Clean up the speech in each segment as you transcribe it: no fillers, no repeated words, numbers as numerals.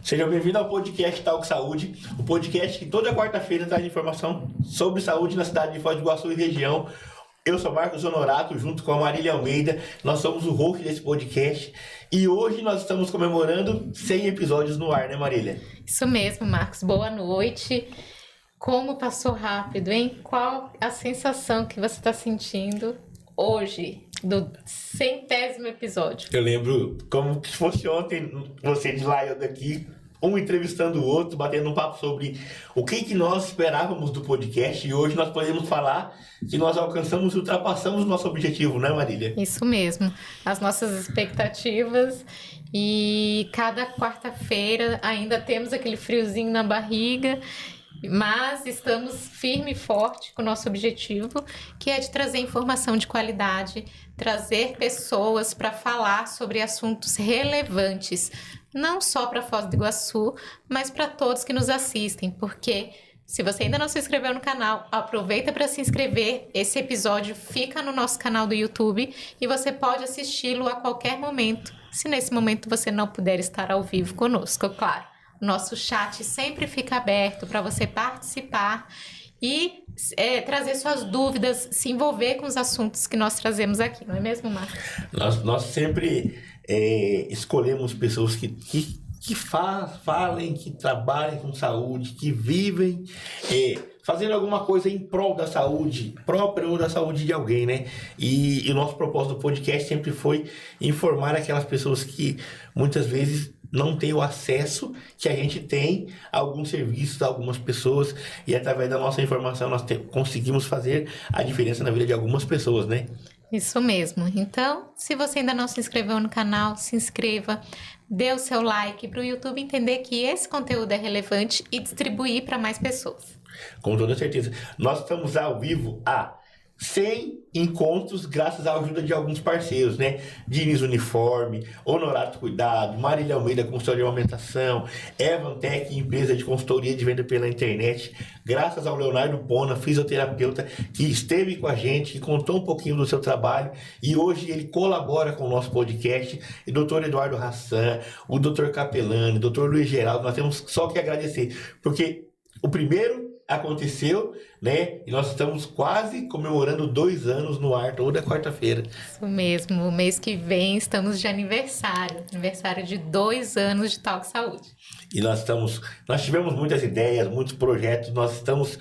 Seja bem-vindo ao podcast Talk Saúde, o podcast que toda quarta-feira traz informação sobre saúde na cidade de Foz do Iguaçu e região. Eu sou Marcos Honorato, junto com a Marília Almeida, nós somos o host desse podcast e hoje nós estamos comemorando 100 episódios no ar, né, Marília? Isso mesmo, Marcos. Boa noite. Como passou rápido, hein? Qual a sensação que você está sentindo hoje, do 100º episódio? Eu lembro como se fosse ontem, você de lá e eu daqui, um entrevistando o outro, batendo um papo sobre o que nós esperávamos do podcast, e hoje nós podemos falar que nós alcançamos e ultrapassamos o nosso objetivo, né, Marília? Isso mesmo, as nossas expectativas, e cada quarta-feira ainda temos aquele friozinho na barriga, mas estamos firme e forte com o nosso objetivo, que é de trazer informação de qualidade, trazer pessoas para falar sobre assuntos relevantes, não só para Foz do Iguaçu, mas para todos que nos assistem, porque se você ainda não se inscreveu no canal, aproveita para se inscrever. Esse episódio fica no nosso canal do YouTube e você pode assisti-lo a qualquer momento, se nesse momento você não puder estar ao vivo conosco, claro. Nosso chat sempre fica aberto para você participar e trazer suas dúvidas, se envolver com os assuntos que nós trazemos aqui, não é mesmo, Marcos? Nós sempre escolhemos pessoas que falem, que trabalhem com saúde, que vivem fazendo alguma coisa em prol da saúde própria ou da saúde de alguém, né? E o nosso propósito do podcast sempre foi informar aquelas pessoas que muitas vezes não tem o acesso que a gente tem a alguns serviços, a algumas pessoas, e através da nossa informação nós conseguimos fazer a diferença na vida de algumas pessoas, né? Isso mesmo. Então, se você ainda não se inscreveu no canal, se inscreva, dê o seu like para o YouTube entender que esse conteúdo é relevante e distribuir para mais pessoas. Com toda certeza. Nós estamos ao vivo há 100 encontros graças à ajuda de alguns parceiros, né? Diniz Uniforme, Honorato Cuidado, Marília Almeida, consultoria de alimentação, Evantec, empresa de consultoria de venda pela internet, graças ao Leonardo Pona, fisioterapeuta, que esteve com a gente, que contou um pouquinho do seu trabalho e hoje ele colabora com o nosso podcast, e Dr. Eduardo Hassan, o Dr. Capelani, o Dr. Luiz Geraldo, nós temos só que agradecer, porque o primeiro aconteceu, né? E nós estamos quase comemorando 2 anos no ar toda quarta-feira. Isso mesmo. O mês que vem estamos de aniversário de 2 anos de Talk Saúde. E nós tivemos muitas ideias, muitos projetos, nós estamos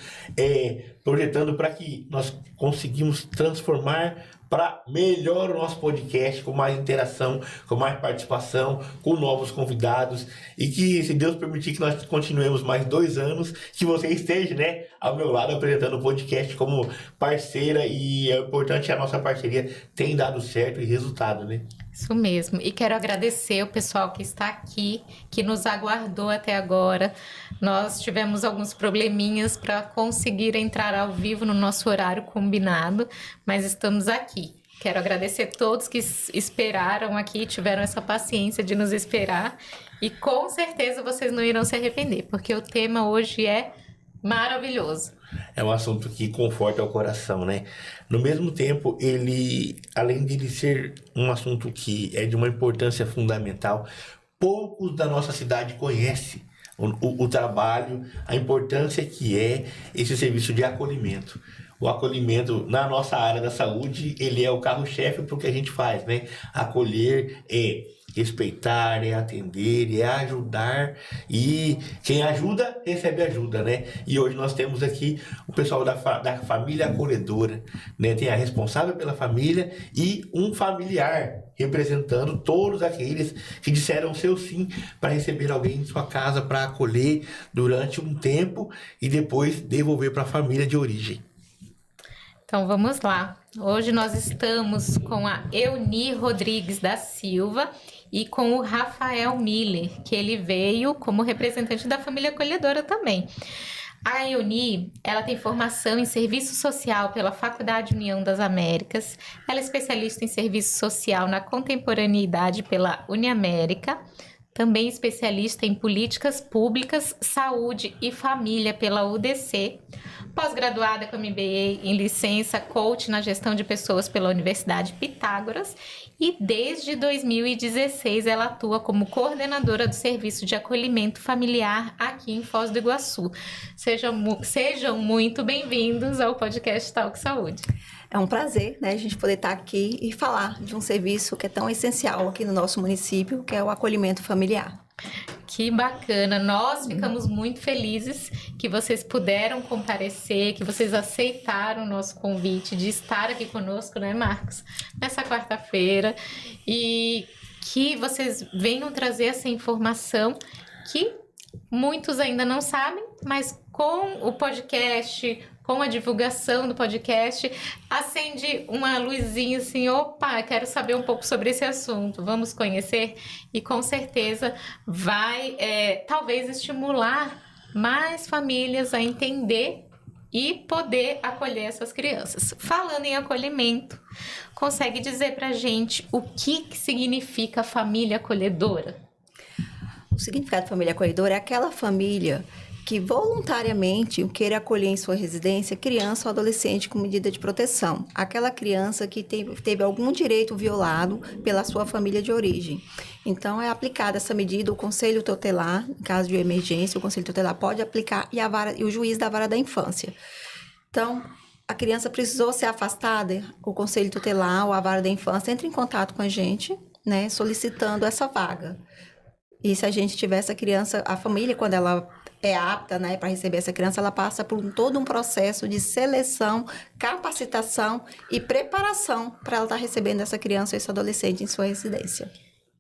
projetando para que nós conseguimos transformar para melhor o nosso podcast, com mais interação, com mais participação, com novos convidados, e que, se Deus permitir que nós continuemos mais 2 anos, que você esteja, né, ao meu lado apresentando o podcast como parceira, e é importante, a nossa parceria tem dado certo e resultado, né? Isso mesmo. E quero agradecer o pessoal que está aqui, que nos aguardou até agora. Nós tivemos alguns probleminhas para conseguir entrar ao vivo no nosso horário combinado, mas estamos aqui. Quero agradecer a todos que esperaram aqui, tiveram essa paciência de nos esperar. E com certeza vocês não irão se arrepender, porque o tema hoje é maravilhoso. É um assunto que conforta o coração, né? No mesmo tempo, além de ele ser um assunto que é de uma importância fundamental, poucos da nossa cidade conhecem o trabalho, a importância que é esse serviço de acolhimento. O acolhimento na nossa área da saúde, ele é o carro-chefe para o que a gente faz, né? Acolher respeitar, atender, ajudar, e quem ajuda, recebe ajuda, né? E hoje nós temos aqui o pessoal da família acolhedora, né? Tem a responsável pela família e um familiar representando todos aqueles que disseram seu sim para receber alguém em sua casa, para acolher durante um tempo e depois devolver para a família de origem. Então vamos lá. Hoje nós estamos com a Euni Rodrigues da Silva e com o Rafael Miller, que ele veio como representante da família acolhedora também. A Euni, ela tem formação em serviço social pela Faculdade União das Américas, ela é especialista em serviço social na contemporaneidade pela Uniamérica, também especialista em políticas públicas, saúde e família pela UDC, pós-graduada com MBA em licença coach na gestão de pessoas pela Universidade Pitágoras e desde 2016 ela atua como coordenadora do Serviço de Acolhimento Familiar aqui em Foz do Iguaçu. Sejam muito bem-vindos ao podcast Talk Saúde. É um prazer, né, a gente poder estar aqui e falar de um serviço que é tão essencial aqui no nosso município, que é o acolhimento familiar. Que bacana! Nós ficamos muito felizes que vocês puderam comparecer, que vocês aceitaram o nosso convite de estar aqui conosco, né, Marcos? Nessa quarta-feira. E que vocês venham trazer essa informação que muitos ainda não sabem, mas com o podcast, com a divulgação do podcast, acende uma luzinha assim, opa, quero saber um pouco sobre esse assunto, vamos conhecer? E com certeza vai, talvez, estimular mais famílias a entender e poder acolher essas crianças. Falando em acolhimento, consegue dizer pra gente o que significa família acolhedora? O significado de família acolhedora é aquela família que voluntariamente queira acolher em sua residência criança ou adolescente com medida de proteção. Aquela criança que teve algum direito violado pela sua família de origem. Então, é aplicada essa medida, o Conselho Tutelar, em caso de emergência, o Conselho Tutelar pode aplicar e o juiz da vara da infância. Então, a criança precisou ser afastada, o Conselho Tutelar ou a vara da infância entra em contato com a gente, né, solicitando essa vaga. E se a gente tiver essa criança, a família, quando ela é apta, né, para receber essa criança, ela passa por todo um processo de seleção, capacitação e preparação para ela estar recebendo essa criança ou esse adolescente em sua residência.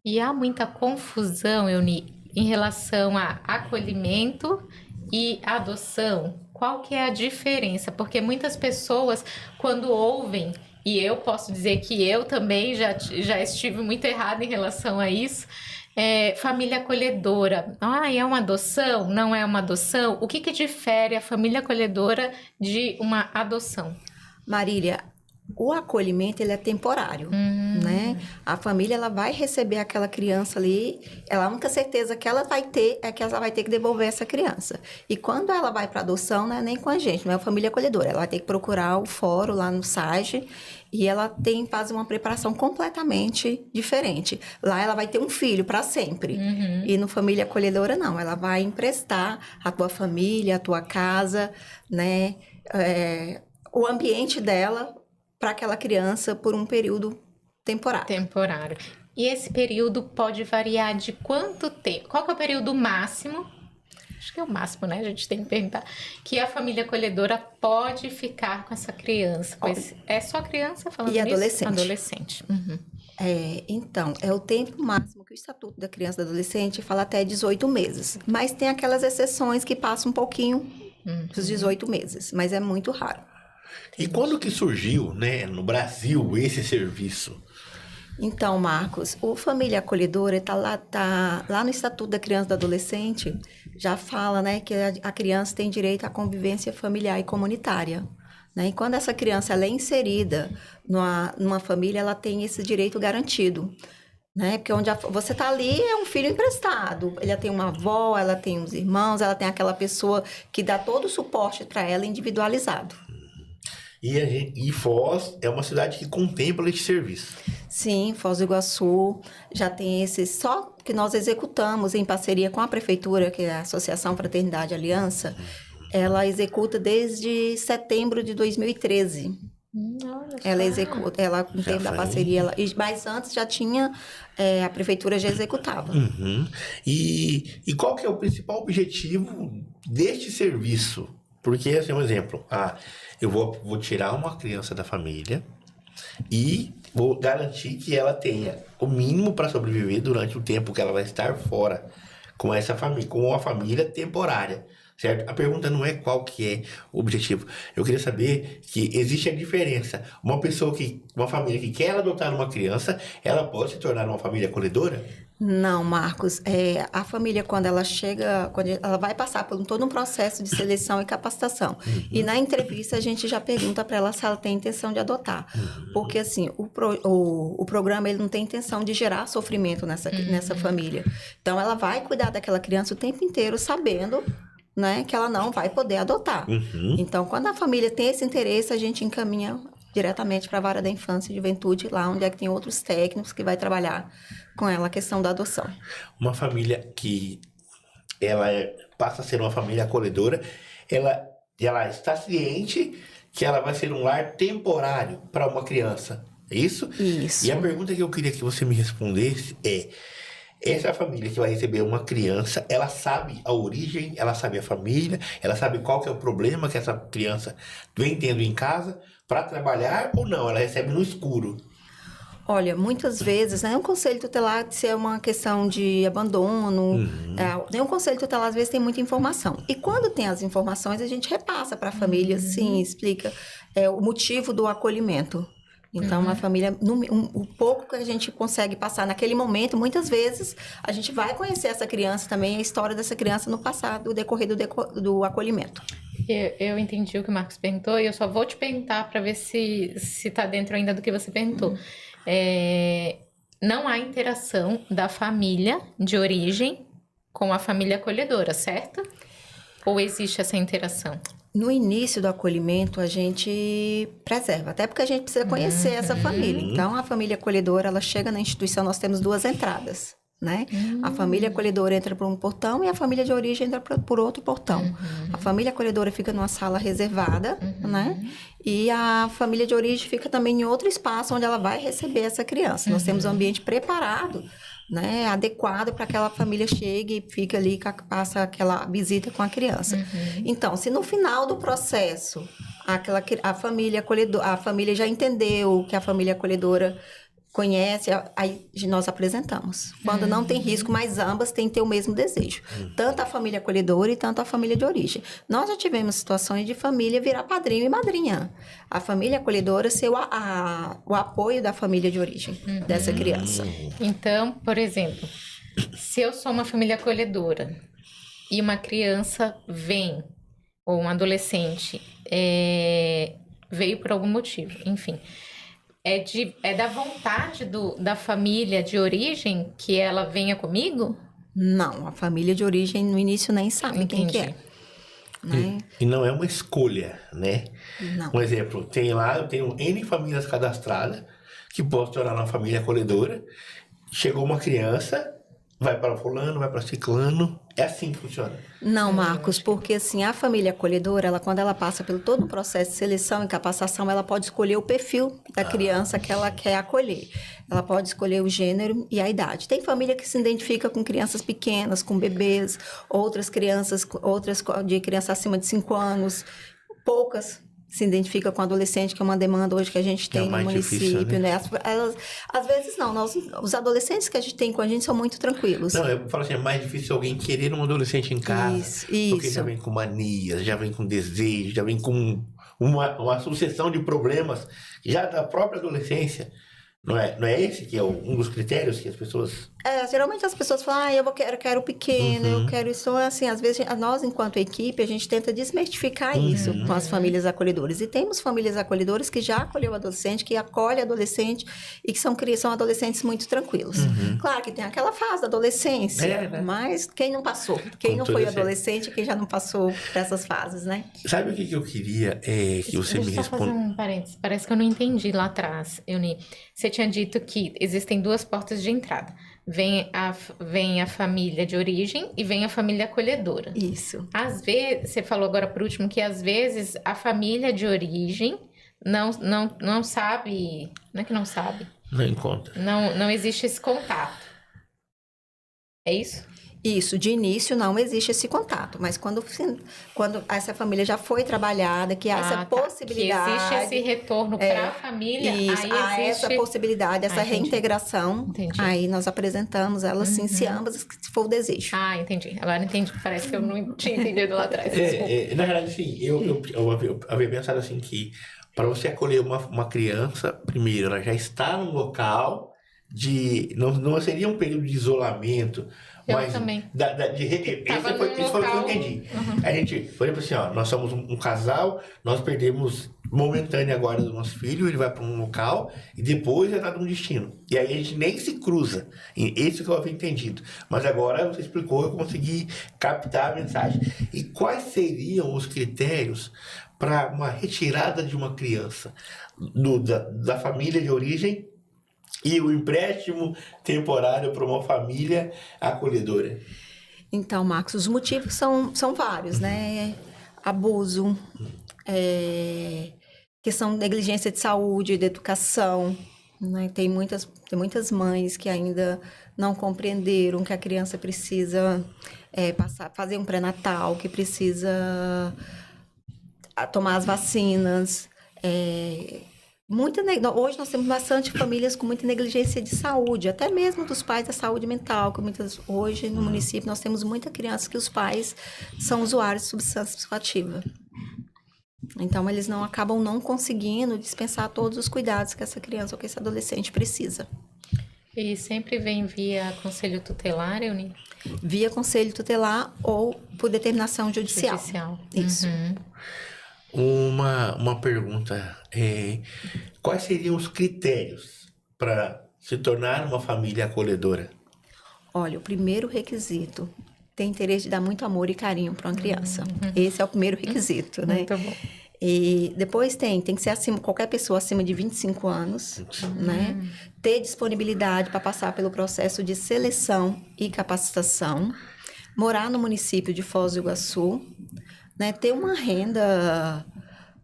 E há muita confusão, Euni, em relação a acolhimento e adoção. Qual que é a diferença? Porque muitas pessoas, quando ouvem, e eu posso dizer que eu também já estive muito errada em relação a isso, família acolhedora. É uma adoção? Não é uma adoção? O que difere a família acolhedora de uma adoção? Marília, o acolhimento ele é temporário, né? A família ela vai receber aquela criança ali, a única certeza que ela vai ter é que ela vai ter que devolver essa criança. E quando ela vai para adoção, não é nem com a gente, não é a família acolhedora. Ela vai ter que procurar o fórum lá no site e ela faz uma preparação completamente diferente. Lá ela vai ter um filho para sempre. E no família acolhedora não, ela vai emprestar a tua família, a tua casa, né? O ambiente dela para aquela criança por um período temporário. E esse período pode variar de quanto tempo? Qual que é o período máximo? Acho que é o máximo, né? A gente tem que perguntar. Que a família acolhedora pode ficar com essa criança. É só criança falando e nisso? Adolescente. Adolescente. Então, é o tempo máximo que o Estatuto da Criança e do Adolescente fala até 18 meses. Mas tem aquelas exceções que passam um pouquinho dos 18 meses. Mas é muito raro. E quando que surgiu, né, no Brasil esse serviço? Então, Marcos, o Família Acolhedora tá lá no Estatuto da Criança e do Adolescente, já fala, né, que a criança tem direito à convivência familiar e comunitária. Né? E quando essa criança ela é inserida numa família, ela tem esse direito garantido. Né? Porque onde você está ali é um filho emprestado. Ela tem uma avó, ela tem uns irmãos, ela tem aquela pessoa que dá todo o suporte para ela individualizado. E Foz é uma cidade que contempla esse serviço. Sim, Foz do Iguaçu já tem esse, só que nós executamos em parceria com a Prefeitura, que é a Associação Fraternidade Aliança, ela executa desde setembro de 2013. Ela executa, ela tem da parceria, mas antes já tinha, a Prefeitura já executava. E qual que é o principal objetivo deste serviço? Porque, assim, um exemplo, eu vou tirar uma criança da família e vou garantir que ela tenha o mínimo para sobreviver durante o tempo que ela vai estar fora com essa família, com uma família temporária. certo? A pergunta não é qual que é o objetivo. Eu queria saber que existe a diferença. Uma família que quer adotar uma criança, ela pode se tornar uma família acolhedora? Não, Marcos, a família, quando ela chega, quando ela vai passar por todo um processo de seleção e capacitação. E na entrevista a gente já pergunta para ela se ela tem intenção de adotar. Porque, assim, o programa ele não tem intenção de gerar sofrimento nessa família. Então, ela vai cuidar daquela criança o tempo inteiro, sabendo, né, que ela não vai poder adotar. Então, quando a família tem esse interesse, a gente encaminha diretamente para a vara da infância e juventude, lá onde é que tem outros técnicos que vai trabalhar com ela a questão da adoção. Uma família que passa a ser uma família acolhedora, ela está ciente que ela vai ser um lar temporário para uma criança. É isso? Isso. E a pergunta que eu queria que você me respondesse é: essa família que vai receber uma criança, ela sabe a origem, ela sabe a família, ela sabe qual que é o problema que essa criança vem tendo em casa para trabalhar ou não? Ela recebe no escuro. Olha, muitas vezes, né, um conselho tutelar, se é uma questão de abandono, um conselho tutelar, às vezes, tem muita informação. E quando tem as informações, a gente repassa para a família, assim, explica o motivo do acolhimento. Então, a família, o pouco que a gente consegue passar naquele momento, muitas vezes, a gente vai conhecer essa criança também, a história dessa criança no passado, no decorrer do acolhimento. Eu entendi o que o Marcos perguntou e eu só vou te perguntar para ver se está dentro ainda do que você perguntou. Não há interação da família de origem com a família acolhedora, certo? Ou existe essa interação? No início do acolhimento, a gente preserva, até porque a gente precisa conhecer essa família. Então, a família acolhedora, ela chega na instituição, nós temos 2 entradas, né? A família acolhedora entra por um portão e a família de origem entra por outro portão. A família acolhedora fica numa sala reservada, né? E a família de origem fica também em outro espaço onde ela vai receber essa criança. Nós temos um ambiente preparado, né, adequado para que aquela família chegue e fique ali, passa aquela visita com a criança. Então, se no final do processo a família já entendeu que a família acolhedora conhece, aí nós apresentamos. Quando não tem risco, mas ambas têm que ter o mesmo desejo. Tanto a família acolhedora e tanto a família de origem. Nós já tivemos situações de família virar padrinho e madrinha. A família acolhedora ser o apoio da família de origem dessa criança. Então, por exemplo, se eu sou uma família acolhedora e uma criança vem, ou um adolescente veio por algum motivo, enfim... É da vontade da família de origem que ela venha comigo? Não, a família de origem no início nem sabe quem que é. Né? E não é uma escolha, né? Não. Um exemplo, eu tenho N famílias cadastradas que posso tornar uma família acolhedora. Chegou uma criança, vai para fulano, vai para ciclano. É assim que funciona. Não, Marcos, porque assim, a família acolhedora, quando ela passa pelo todo o processo de seleção e capacitação, ela pode escolher o perfil da criança que ela quer acolher. Ela pode escolher o gênero e a idade. Tem família que se identifica com crianças pequenas, com bebês, outras de criança acima de 5 anos, poucas se identifica com adolescente, que é uma demanda hoje que a gente tem no município, difícil, né? Às vezes não, os adolescentes que a gente tem com a gente são muito tranquilos. Não, eu falo assim, é mais difícil alguém querer um adolescente em casa. Isso. Porque já vem com manias, já vem com desejo, já vem com uma sucessão de problemas já da própria adolescência. Não é esse que é um dos critérios que as pessoas... Geralmente as pessoas falam, eu quero pequeno, eu quero isso. Assim, às vezes, nós, enquanto equipe, a gente tenta desmistificar isso com as famílias acolhedoras. E temos famílias acolhedoras que já acolheu adolescente, que acolhe adolescente e que são adolescentes muito tranquilos. Claro que tem aquela fase da adolescência, né? Mas quem não passou? Quem não foi adolescente, quem já não passou por essas fases, né? Sabe o que eu queria que você me Deixa eu só fazer responda? um parênteses. Parece que eu não entendi lá atrás, Euni. Você tinha dito que existem 2 portas de entrada. Vem a família de origem e vem a família acolhedora. Isso. Às vezes, você falou agora por último que às vezes a família de origem não sabe, não é que não sabe, Não encontra. não existe esse contato. É isso? Isso, de início não existe esse contato, mas quando essa família já foi trabalhada, que há essa possibilidade... Que existe esse retorno para a família, isso, aí há existe... essa possibilidade, essa reintegração, Entendi. aí nós apresentamos ela, sim, se ambas, se for o desejo. Entendi. Agora entendi. Parece que eu não tinha entendido lá atrás. Na verdade, sim, eu havia pensado assim que para você acolher uma criança, primeiro, ela já está no local não seria um período de isolamento, mas também. Isso foi o que eu entendi. A gente, por exemplo, assim, ó, nós somos um casal, nós perdemos momentânea agora do nosso filho, ele vai para um local e depois é dado um destino. E aí a gente nem se cruza. Esse que eu havia entendido. Mas agora você explicou, eu consegui captar a mensagem. E quais seriam os critérios para uma retirada de uma criança da família de origem e o empréstimo temporário para uma família acolhedora? Então, Marcos, os motivos são vários, né? Abuso, questão de negligência de saúde, de educação, né? Tem muitas mães que ainda não compreenderam que a criança precisa fazer um pré-natal, que precisa tomar as vacinas. Hoje nós temos bastante famílias com muita negligência de saúde, até mesmo dos pais da saúde mental, hoje no município nós temos muita criança que os pais são usuários de substância psicoativa. Então eles acabam não conseguindo dispensar todos os cuidados que essa criança ou que esse adolescente precisa. E sempre vem via conselho tutelar, Euni? Via conselho tutelar ou por determinação judicial. Isso. Uma pergunta, quais seriam os critérios para se tornar uma família acolhedora? Olha, o primeiro requisito, tem interesse de dar muito amor e carinho para uma criança. Esse é o primeiro requisito, né? Muito bom. E depois tem que ser qualquer pessoa acima de 25 anos, né? Ter disponibilidade para passar pelo processo de seleção e capacitação, morar no município de Foz do Iguaçu, né, ter uma renda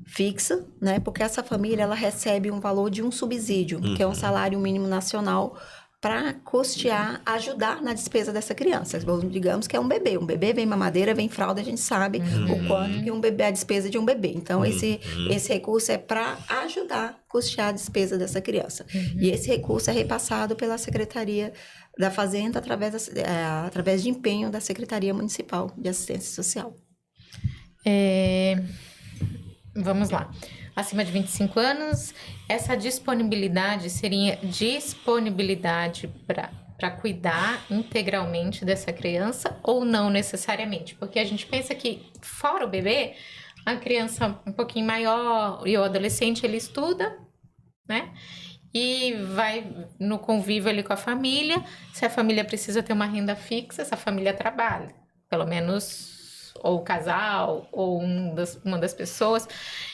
fixa, né, porque essa família ela recebe um valor de um subsídio, que é um salário mínimo nacional, para custear, ajudar na despesa dessa criança. Digamos que é um bebê vem mamadeira, vem fralda, a gente sabe o quanto que a despesa de um bebê. Então, esse recurso é para ajudar a custear a despesa dessa criança. E esse recurso é repassado pela Secretaria da Fazenda através de empenho da Secretaria Municipal de Assistência Social. Vamos lá. Acima de 25 anos, essa disponibilidade seria disponibilidade para cuidar integralmente dessa criança ou não necessariamente? Porque a gente pensa que, fora o bebê, a criança um pouquinho maior e o adolescente, ele estuda, né? E vai no convívio ali com a família. Se a família precisa ter uma renda fixa, essa família trabalha. Pelo menos... ou o casal, ou uma das pessoas.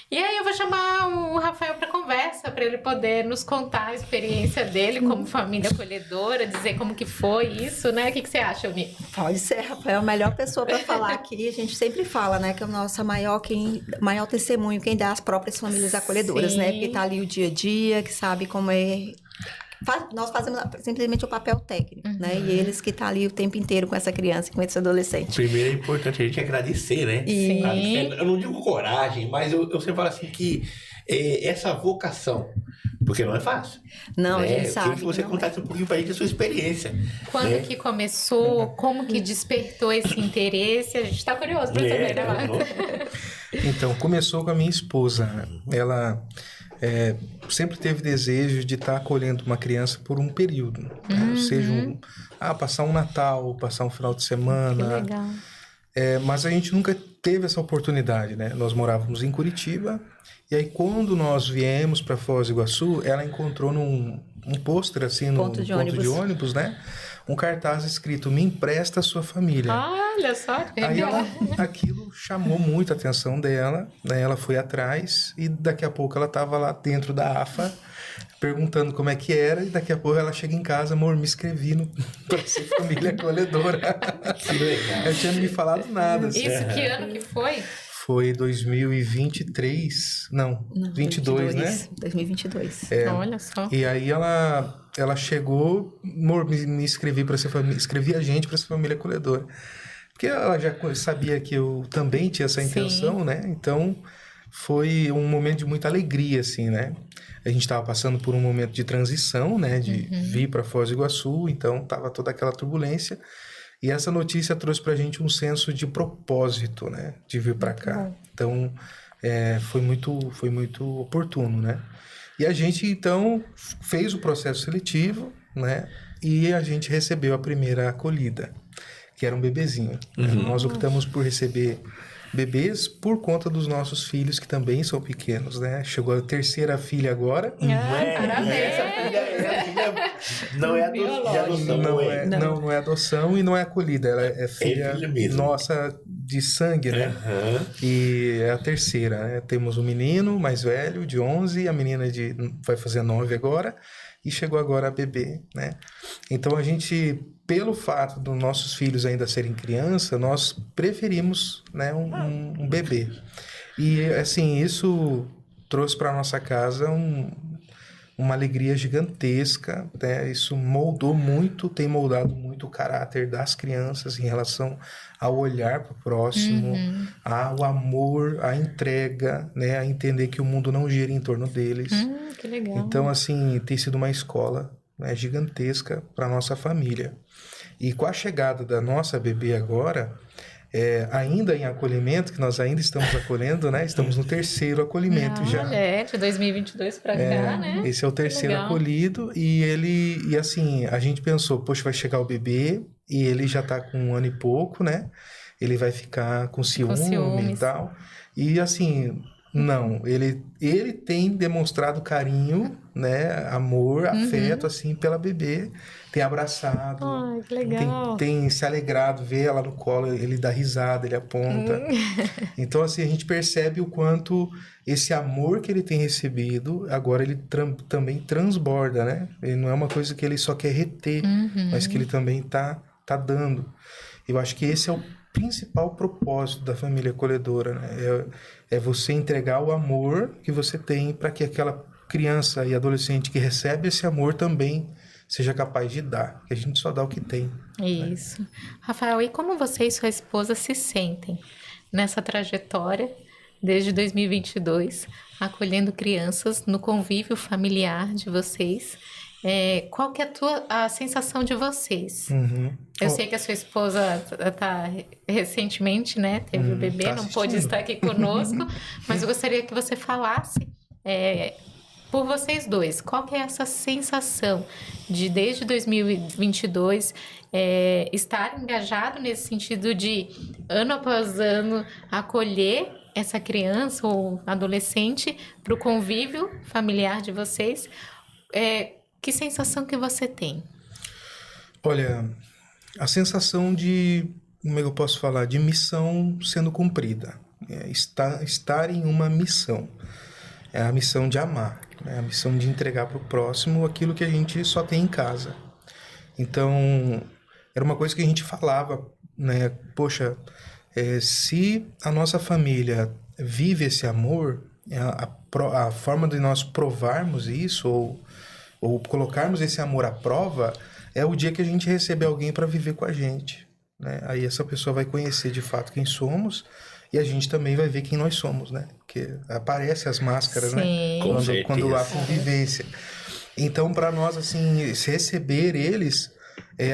E aí eu vou chamar o Rafael para conversa, para ele poder nos contar a experiência dele como família acolhedora, dizer como que foi isso, né? O que você acha, Euni? Pode ser, Rafael, a melhor pessoa para falar aqui. A gente sempre fala, né, que é o nosso maior testemunho, quem dá as próprias famílias acolhedoras, né? Porque tá ali o dia a dia, que sabe como é... Nós fazemos simplesmente o papel técnico, né? E eles que estão ali o tempo inteiro com essa criança, com esse adolescente. Primeiro é importante a gente agradecer, né? Sim. Eu não digo coragem, mas eu sempre falo assim que essa vocação, porque não é fácil. Não, né? a gente sabe. Eu queria que você contasse um pouquinho pra gente a sua experiência. Quando que começou, como que despertou esse interesse? A gente tá curioso pra saber, né, Marcos? Então, começou com a minha esposa. Ela... sempre teve desejo de estar acolhendo uma criança por um período, né? Seja passar um Natal, passar um final de semana. Que legal. Mas a gente nunca teve essa oportunidade, né? Nós morávamos em Curitiba e aí quando nós viemos para Foz do Iguaçu, ela encontrou num pôster assim no ponto de ônibus, né? Um cartaz escrito: "Me empresta a sua família". Olha só, que aí legal. Aquilo chamou muito a atenção dela, né? Ela foi atrás e daqui a pouco ela estava lá dentro da AFA perguntando como é que era, e daqui a pouco ela chega em casa: "Amor, me inscrevi para ser família acolhedora". Que legal. Eu tinha me falado nada. Isso, que ano que foi? Foi 2023, não, 22, né? 2022. Olha só. E aí ela chegou, me inscrevi para ser família, escrevi a gente para ser família acolhedora. Porque ela já sabia que eu também tinha essa intenção, né? Então, foi um momento de muita alegria, assim, né? A gente estava passando por um momento de transição, né? De vir para Foz do Iguaçu, então tava toda aquela turbulência. E essa notícia trouxe pra gente um senso de propósito, né? De vir para cá. Bom. Então, foi muito oportuno, né? E a gente, então, fez o processo seletivo, né? E a gente recebeu a primeira acolhida, que era um bebezinho. Nós optamos por receber bebês por conta dos nossos filhos, que também são pequenos, né? Chegou a terceira filha agora. Parabéns! Essa filha não é de adoção. Não é adoção e não é acolhida. Ela é filha mesmo. nossa de sangue, né? E é a terceira, né? Temos um menino mais velho, de 11, a menina vai fazer 9 agora, e chegou agora a bebê, né? Então a gente, pelo fato dos nossos filhos ainda serem criança, nós preferimos, né, um bebê. E assim, isso trouxe para nossa casa uma alegria gigantesca, né? Isso tem moldado muito o caráter das crianças em relação ao olhar para o próximo, ao amor, à entrega, né? A entender que o mundo não gira em torno deles. Que legal. Então, assim, tem sido uma escola, né, gigantesca para nossa família. E com a chegada da nossa bebê agora, ainda em acolhimento, que nós ainda estamos acolhendo, né? Estamos no terceiro acolhimento já. De 2022 para cá, né? Esse é o terceiro acolhido e assim, a gente pensou, poxa, vai chegar o bebê e ele já tá com 1 ano e pouco, né? Ele vai ficar com ciúme e tal. E assim, não, ele tem demonstrado carinho, né? Amor, afeto, assim, pela bebê. Tem abraçado. Ai, que legal. Tem se alegrado, ver ela no colo, ele dá risada, ele aponta. Então, assim, a gente percebe o quanto esse amor que ele tem recebido, agora ele também transborda, né? Ele não é uma coisa que ele só quer reter, mas que ele também tá dando. Eu acho que esse é o principal propósito da família acolhedora, né? É você entregar o amor que você tem para que aquela criança e adolescente que recebe esse amor também seja capaz de dar, que a gente só dá o que tem. Isso. Né? Rafael, e como você e sua esposa se sentem nessa trajetória desde 2022, acolhendo crianças no convívio familiar de vocês? Qual que é a sensação de vocês? Eu sei que a sua esposa recentemente, né, teve o bebê, não pôde estar aqui conosco, mas eu gostaria que você falasse por vocês dois, qual que é essa sensação de, desde 2022, estar engajado nesse sentido de, ano após ano, acolher essa criança ou adolescente para o convívio familiar de vocês? Que sensação que você tem? Olha, a sensação de, como é que eu posso falar, de missão sendo cumprida. Estar em uma missão. É a missão de amar, né? A missão de entregar para o próximo aquilo que a gente só tem em casa. Então, era uma coisa que a gente falava, né? Poxa, se a nossa família vive esse amor, a forma de nós provarmos isso ou colocarmos esse amor à prova é o dia que a gente receber alguém para viver com a gente, né? Aí essa pessoa vai conhecer de fato quem somos e a gente também vai ver quem nós somos, né? Porque aparecem as máscaras, né? Quando há convivência. Então, para nós, assim, se receber eles,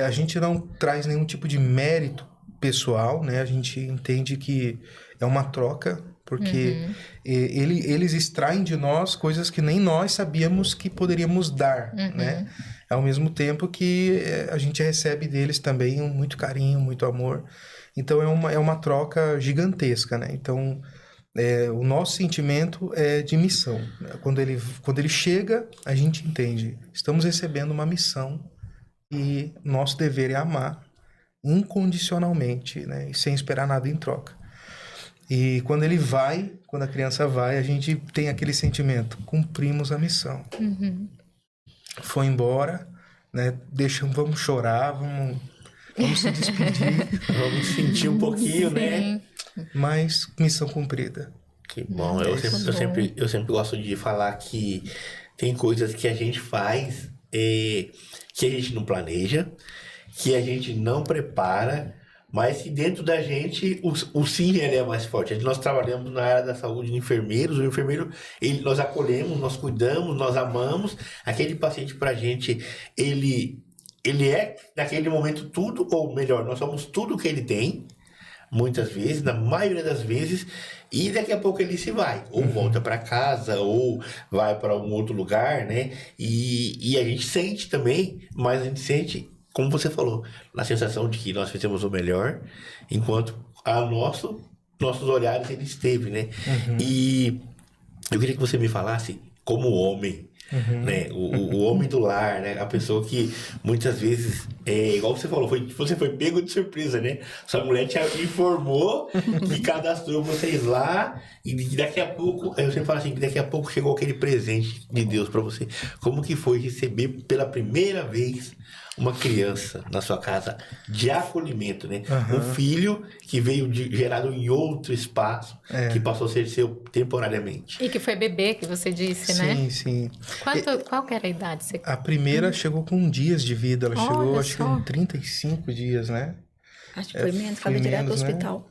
a gente não traz nenhum tipo de mérito pessoal, né? A gente entende que é uma troca, porque eles extraem de nós coisas que nem nós sabíamos que poderíamos dar, né? Ao mesmo tempo que a gente recebe deles também muito carinho, muito amor. Então é uma troca gigantesca, né? Então o nosso sentimento é de missão. Quando ele chega, a gente entende. Estamos recebendo uma missão e nosso dever é amar incondicionalmente, né? E sem esperar nada em troca. E quando a criança vai, a gente tem aquele sentimento, cumprimos a missão. Foi embora, né? Vamos chorar, vamos se despedir. Vamos sentir um pouquinho, né? mas missão cumprida. Que bom. Eu sempre gosto de falar que tem coisas que a gente faz que a gente não planeja, que a gente não prepara, mas que dentro da gente o sim ele é mais forte. Nós trabalhamos na área da saúde de enfermeiros. O enfermeiro, nós acolhemos, nós cuidamos, nós amamos. Aquele paciente pra gente, ele é naquele momento tudo, ou melhor, nós somos tudo que ele tem. Muitas vezes, na maioria das vezes, e daqui a pouco ele se vai, ou volta para casa, ou vai para um outro lugar, né? E a gente sente também, mas a gente sente, como você falou, na sensação de que nós fizemos o melhor, enquanto nossos olhares ele esteve, né? E eu queria que você me falasse, como homem, né? O homem do lar, né? A pessoa que muitas vezes, igual você falou, você foi pego de surpresa, né? Sua mulher te informou que cadastrou vocês lá e daqui a pouco, eu sempre falo assim, que daqui a pouco chegou aquele presente de Deus para você. Como que foi receber pela primeira vez uma criança na sua casa de acolhimento, né? Um filho que veio gerado em outro espaço, que passou a ser seu temporariamente. E que foi bebê, que você disse, né? Sim. Qual que era a idade? A primeira chegou com dias de vida, ela chegou acho que com 35 dias, né? Acho que foi menos, ela veio direto do hospital.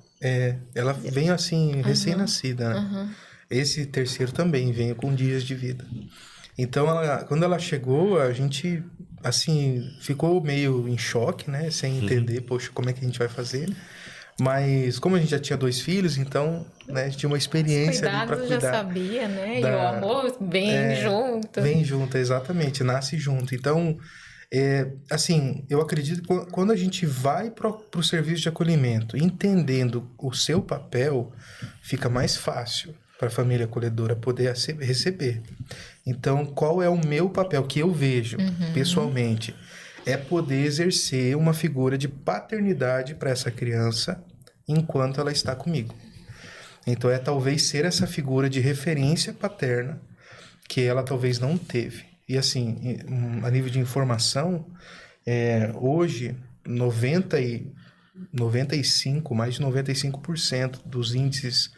Ela veio assim, recém-nascida, né? Esse terceiro também veio com dias de vida. Então, quando ela chegou, a gente, assim, ficou meio em choque, né? Sem entender, poxa, como é que a gente vai fazer? Mas, como a gente já tinha 2 filhos, então, né, a gente tinha uma experiência ali para cuidar. Já sabia, né? E o amor vem junto. Vem junto, exatamente, nasce junto. Então, assim, eu acredito que quando a gente vai para o serviço de acolhimento, entendendo o seu papel, fica mais fácil para a família acolhedora poder receber. Então, qual é o meu papel que eu vejo, pessoalmente? É poder exercer uma figura de paternidade para essa criança enquanto ela está comigo. Então, talvez ser essa figura de referência paterna que ela talvez não teve. E assim, a nível de informação, hoje, mais de 95% dos índices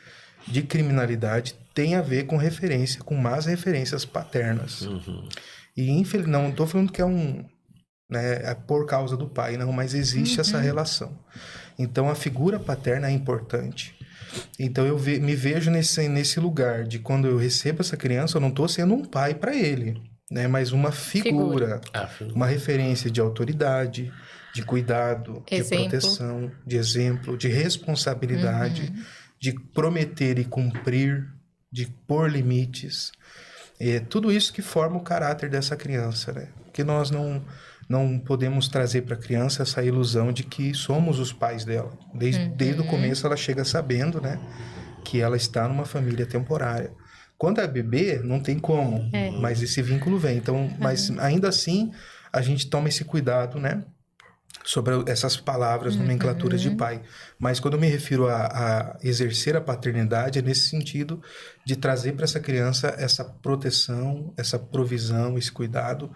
de criminalidade tem a ver com más referências paternas. E não estou falando que é por causa do pai, não, mas existe essa relação. Então a figura paterna é importante. Então eu me vejo nesse lugar de quando eu recebo essa criança, eu não estou sendo um pai para ele, né, mas uma figura. Uma referência de autoridade, de cuidado, de proteção, de exemplo, de responsabilidade, de prometer e cumprir, de pôr limites. Tudo isso que forma o caráter dessa criança, né? Porque nós não podemos trazer para a criança essa ilusão de que somos os pais dela. Desde o começo ela chega sabendo, né, que ela está numa família temporária. Quando é bebê, não tem como, mas esse vínculo vem. Então, mas ainda assim, a gente toma esse cuidado, né, sobre essas palavras, nomenclaturas de pai. Mas quando eu me refiro a exercer a paternidade, é nesse sentido de trazer para essa criança essa proteção, essa provisão, esse cuidado,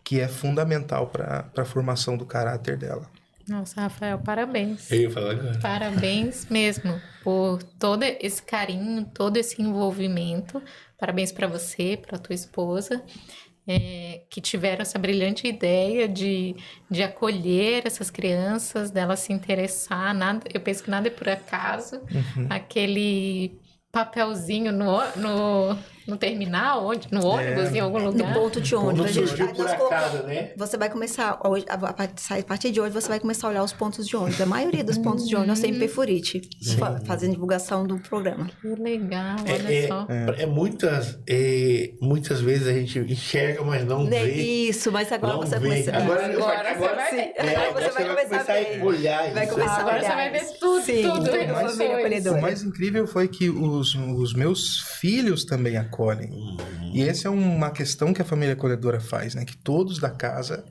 que é fundamental para a formação do caráter dela. Nossa, Rafael, parabéns. Eu ia falar agora. Parabéns mesmo por todo esse carinho, todo esse envolvimento. Parabéns para você, para tua esposa. Que tiveram essa brilhante ideia de acolher essas crianças, delas se interessar. Eu penso que nada é por acaso. Aquele papelzinho no terminal, no ônibus, em algum lugar. No ponto de ônibus. Não surgiu por acaso, né? Você vai começar, a partir de hoje, você vai começar a olhar os pontos de ônibus. A maioria dos pontos de ônibus tem Perfurite, fazendo divulgação do programa. Que legal, olha só. Muitas vezes a gente enxerga, mas não vê. Isso, mas agora você vai começar. Agora você vai começar a olhar isso. Agora você vai ver tudo. Tudo. O mais incrível foi que os meus filhos também acolhem. E essa é uma questão que a família acolhedora faz, né? Que todos da casa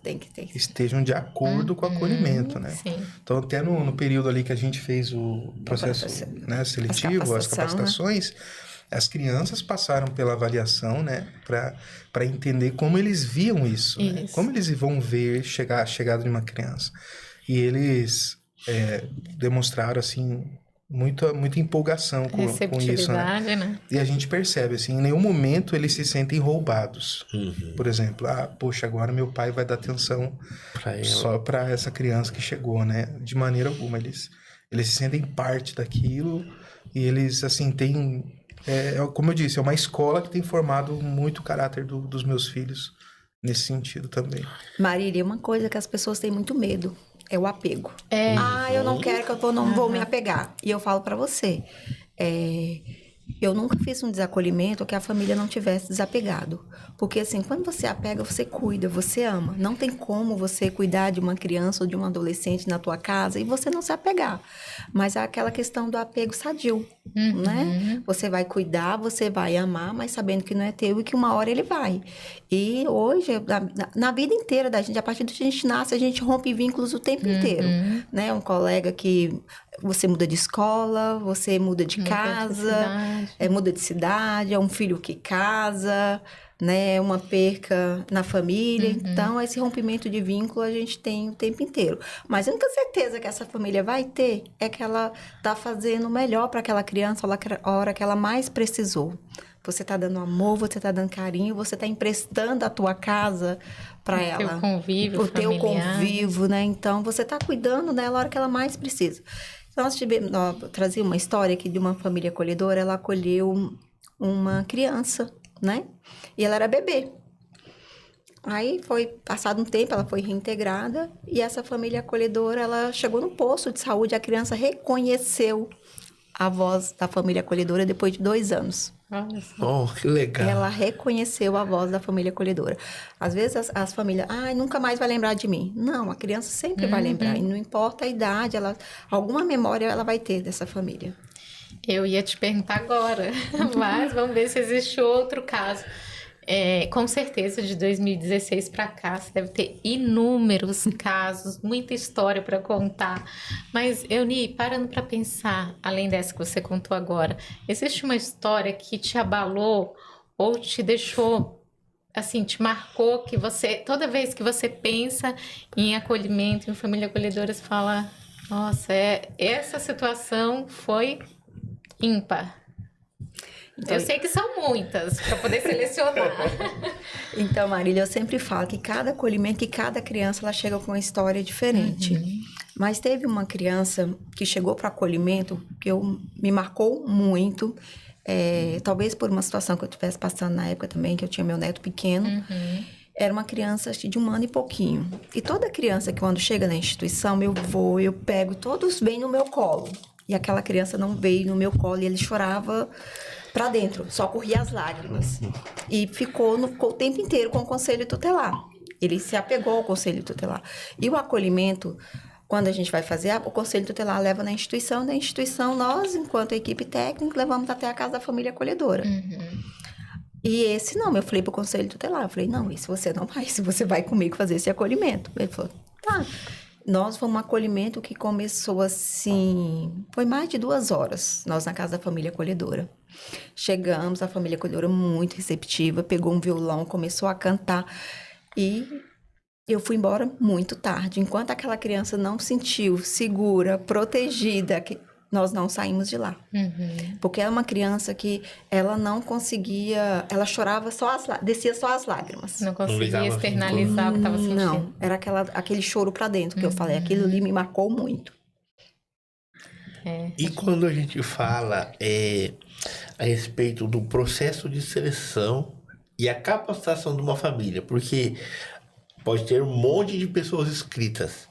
estejam de acordo com o acolhimento, né? Sim. Então, até no período ali que a gente fez o processo seletivo, as capacitações, as crianças passaram pela avaliação, né? Para entender como eles viam isso. Né? Como eles vão ver a chegada de uma criança. E eles demonstraram, assim, muita empolgação com isso, né? Receptividade, né? E a gente percebe, assim, em nenhum momento eles se sentem roubados. Por exemplo, poxa, agora meu pai vai dar atenção só para essa criança que chegou, né? De maneira alguma, eles se sentem parte daquilo e eles, assim, têm... como eu disse, é uma escola que tem formado muito o caráter dos meus filhos nesse sentido também. Marília, uma coisa que as pessoas têm muito medo é o apego. É. Eu não quero que eu não vou me apegar. E eu falo pra você, eu nunca fiz um desacolhimento que a família não tivesse desapegado. Porque assim, quando você apega, você cuida, você ama. Não tem como você cuidar de uma criança ou de um adolescente na tua casa e você não se apegar. Mas é aquela questão do apego sadio, né? Você vai cuidar, você vai amar, mas sabendo que não é teu e que uma hora ele vai. E hoje, na vida inteira da gente, a partir do que a gente nasce, a gente rompe vínculos o tempo inteiro, né? Um colega que você muda de escola, você muda de casa, muda de cidade, é um filho que casa, né? Uma perca na família. Então, esse rompimento de vínculo a gente tem o tempo inteiro. Mas a única certeza que essa família vai ter é que ela tá fazendo o melhor para aquela criança a hora que ela mais precisou. Você tá dando amor, você tá dando carinho, você tá emprestando a tua casa para ela. O teu convívio, né? Então, você tá cuidando dela a hora que ela mais precisa. Nós trazia uma história aqui de uma família acolhedora, ela acolheu uma criança, né? E ela era bebê. Aí passado um tempo, ela foi reintegrada e essa família acolhedora, ela chegou no posto de saúde, a criança reconheceu a voz da família acolhedora depois de 2 anos. Oh, que legal. Ela reconheceu a voz da família acolhedora. Às vezes as famílias, nunca mais vai lembrar de mim. Não, a criança sempre vai lembrar. E não importa a idade, alguma memória ela vai ter dessa família. Eu ia te perguntar agora, mas vamos ver se existe outro caso. Com certeza, de 2016 para cá, você deve ter inúmeros casos, muita história para contar. Mas, Euni, parando para pensar, além dessa que você contou agora, existe uma história que te abalou ou te deixou, assim, te marcou, que você, toda vez que você pensa em acolhimento, em família acolhedora, você fala, nossa, essa situação foi ímpar. Então, eu sei que são muitas, para poder selecionar. Então, Marília, eu sempre falo que cada acolhimento, que cada criança, ela chega com uma história diferente. Mas teve uma criança que chegou para acolhimento que me marcou muito, talvez por uma situação que eu estivesse passando na época também, que eu tinha meu neto pequeno. Era uma criança de 1 ano e pouquinho. E toda criança que quando chega na instituição, eu pego, todos vêm no meu colo. E aquela criança não veio no meu colo e ele chorava para dentro, só corria as lágrimas. E ficou o tempo inteiro com o conselho tutelar. Ele se apegou ao conselho tutelar. E o acolhimento, quando a gente vai fazer, o conselho tutelar leva na instituição, da instituição nós, enquanto equipe técnica, levamos até a casa da família acolhedora. E esse não, eu falei pro conselho tutelar, eu falei, não, esse você não vai, se você vai comigo fazer esse acolhimento. Ele falou, tá. Nós fomos um acolhimento que começou assim, foi mais de 2 horas, nós na casa da família acolhedora. Chegamos, a família acolhedora muito receptiva, pegou um violão, começou a cantar e eu fui embora muito tarde. Enquanto aquela criança não sentiu segura, protegida, nós não saímos de lá. Porque era uma criança que ela não conseguia, ela chorava descia só as lágrimas. Não conseguia externalizar o que estava sentindo. Não, era aquele choro pra dentro que eu falei. Aquilo ali me marcou muito. E quando a gente fala a respeito do processo de seleção e a capacitação de uma família, porque pode ter um monte de pessoas inscritas,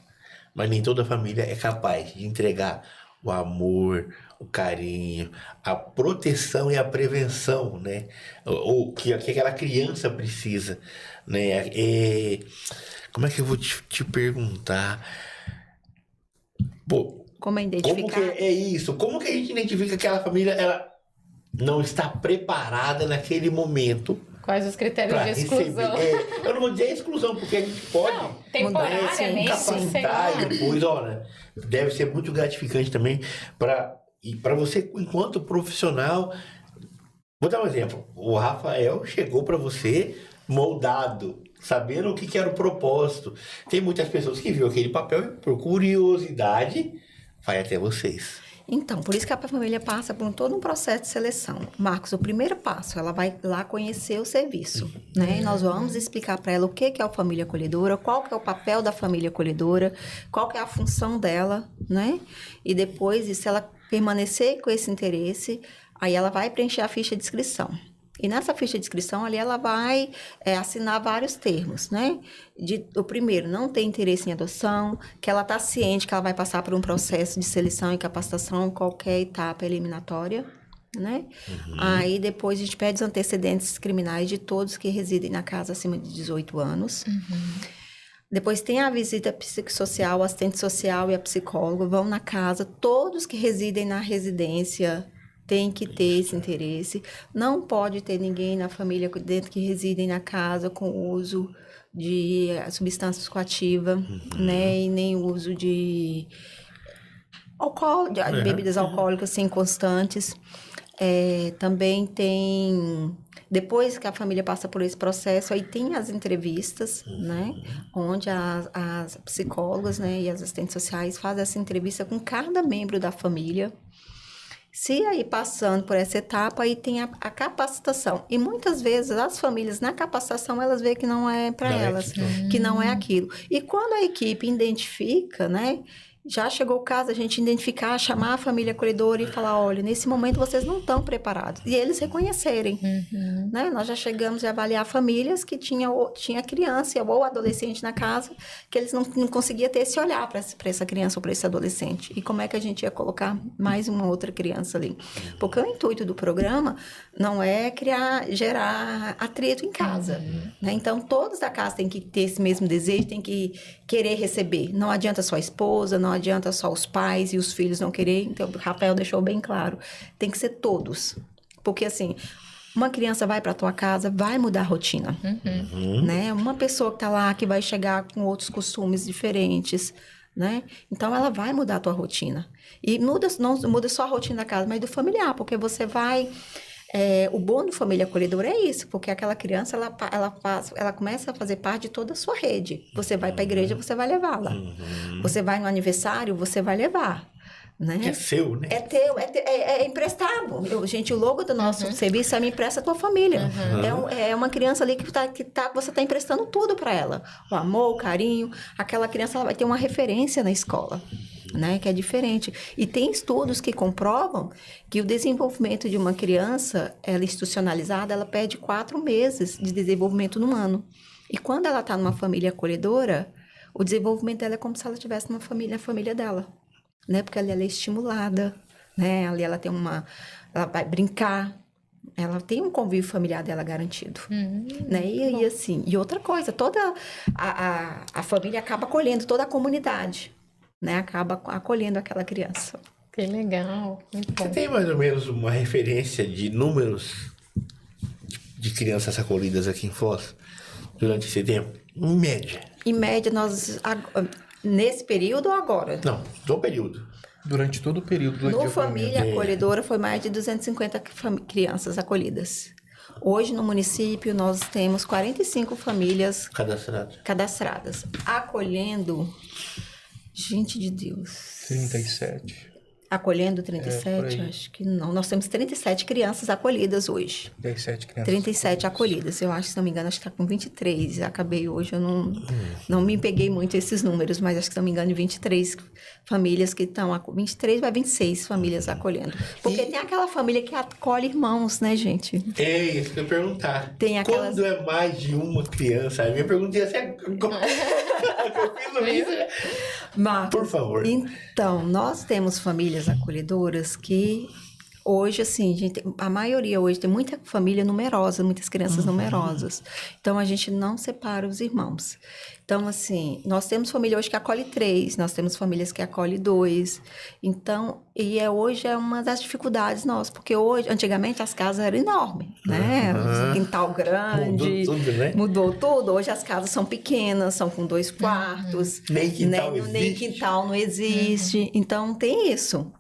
mas nem toda família é capaz de entregar o amor, o carinho, a proteção e a prevenção, né? O que aquela criança precisa, né? Como é que eu vou te perguntar? Pô, como é identificar? Como que é isso? Como que a gente identifica que aquela família ela não está preparada naquele momento? Quais os critérios de exclusão? Eu não vou dizer exclusão, porque a gente pode temporariamente capacitar e depois, olha, deve ser muito gratificante também para você, enquanto profissional. Vou dar um exemplo. O Rafael chegou para você moldado, sabendo o que era o propósito. Tem muitas pessoas que viram aquele papel e, por curiosidade, vai até vocês. Então, por isso que a família passa por todo um processo de seleção. Marcos, o primeiro passo, ela vai lá conhecer o serviço, né? E nós vamos explicar para ela o que é a família acolhedora, qual que é o papel da família acolhedora, qual que é a função dela, né? E depois, se ela permanecer com esse interesse, aí ela vai preencher a ficha de inscrição. E nessa ficha de inscrição, ali ela vai assinar vários termos, né? O primeiro, não ter interesse em adoção, que ela está ciente que ela vai passar por um processo de seleção e capacitação em qualquer etapa eliminatória, né? Aí depois a gente pede os antecedentes criminais de todos que residem na casa acima de 18 anos. Depois tem a visita psicossocial, o assistente social e a psicóloga vão na casa, todos que residem na residência tem que ter esse interesse. Não pode ter ninguém na família dentro que residem na casa com uso de substância psicoativa, né? E nem uso de bebidas alcoólicas assim, constantes. Também tem... Depois que a família passa por esse processo, aí tem as entrevistas, né? Onde as psicólogas, né, e as assistentes sociais fazem essa entrevista com cada membro da família. Se aí passando por essa etapa, aí tem a capacitação. E muitas vezes as famílias na capacitação, elas veem que não é para elas, que não é aquilo. E quando a equipe identifica, né? Já chegou o caso a gente identificar, chamar a família acolhedora e falar, olha, nesse momento vocês não estão preparados. E eles reconhecerem, né? Nós já chegamos a avaliar famílias que tinha criança ou adolescente na casa, que eles não conseguiam ter esse olhar para essa criança ou para esse adolescente. E como é que a gente ia colocar mais uma outra criança ali? Porque o intuito do programa não é gerar atrito em casa, né? Então, todos da casa têm que ter esse mesmo desejo, têm que querer receber. Não adianta só a esposa, não adianta só os pais e os filhos não quererem. Então, o Rafael deixou bem claro. Tem que ser todos. Porque, assim, uma criança vai para a tua casa, vai mudar a rotina. Né? Uma pessoa que está lá, que vai chegar com outros costumes diferentes, né? Então, ela vai mudar a tua rotina. E não muda só a rotina da casa, mas do familiar. Porque você vai... o bom do família acolhedora é isso, porque aquela criança, ela começa a fazer parte de toda a sua rede. Você vai para a igreja, você vai levá-la. Você vai no aniversário, você vai levar. Né? É seu, né? É teu, é emprestado. Gente, o logo do nosso serviço é Me Empresta a Tua Família. É uma criança ali que você está emprestando tudo para ela. O amor, o carinho. Aquela criança ela vai ter uma referência na escola. Né, que é diferente. E tem estudos que comprovam que o desenvolvimento de uma criança, ela institucionalizada, ela perde 4 meses de desenvolvimento no ano. E quando ela está numa família acolhedora, o desenvolvimento dela é como se ela estivesse na família dela. Né? Porque ali ela é estimulada, né? Ali ela tem ela vai brincar, ela tem um convívio familiar dela garantido. Né? E assim, e outra coisa, toda a família acaba acolhendo toda a comunidade. Né, acaba acolhendo aquela criança. Que legal, muito bom. Você tem mais ou menos uma referência de números de crianças acolhidas aqui em Foz durante esse tempo? Em média. Em média, nós... Nesse período ou agora? Não, do período. Durante todo o período do No Família Acolhedora, foi mais de 250 crianças acolhidas. Hoje, no município, nós temos 45 famílias cadastradas. Acolhendo... Gente de Deus. 37. Acolhendo 37? Acho que não. Nós temos 37 crianças acolhidas hoje. 37 crianças. 37 acolhidas. Eu acho, se não me engano, acho que está com 23. Acabei hoje, eu não me peguei muito esses números, mas acho que, se não me engano, 23 famílias que estão... 23 vai 26 famílias acolhendo. Porque tem aquela família que acolhe irmãos, né, gente? É isso que eu ia perguntar. Tem aquelas... Quando é mais de uma criança? A minha pergunta ia ser... Eu fiz isso. Marcos, por favor. Então, nós temos famílias acolhedoras que hoje, assim, a maioria hoje tem muita família numerosa, muitas crianças numerosas. Então, a gente não separa os irmãos. Então, assim, nós temos família hoje que acolhe 3, nós temos famílias que acolhe 2. Então, hoje é uma das dificuldades nossas, porque hoje, antigamente, as casas eram enormes, né? Quintal grande. Mudou tudo, né? Mudou tudo. Hoje as casas são pequenas, são com 2 quartos. Nem quintal né? existe. Nem quintal não existe. Então, tem isso.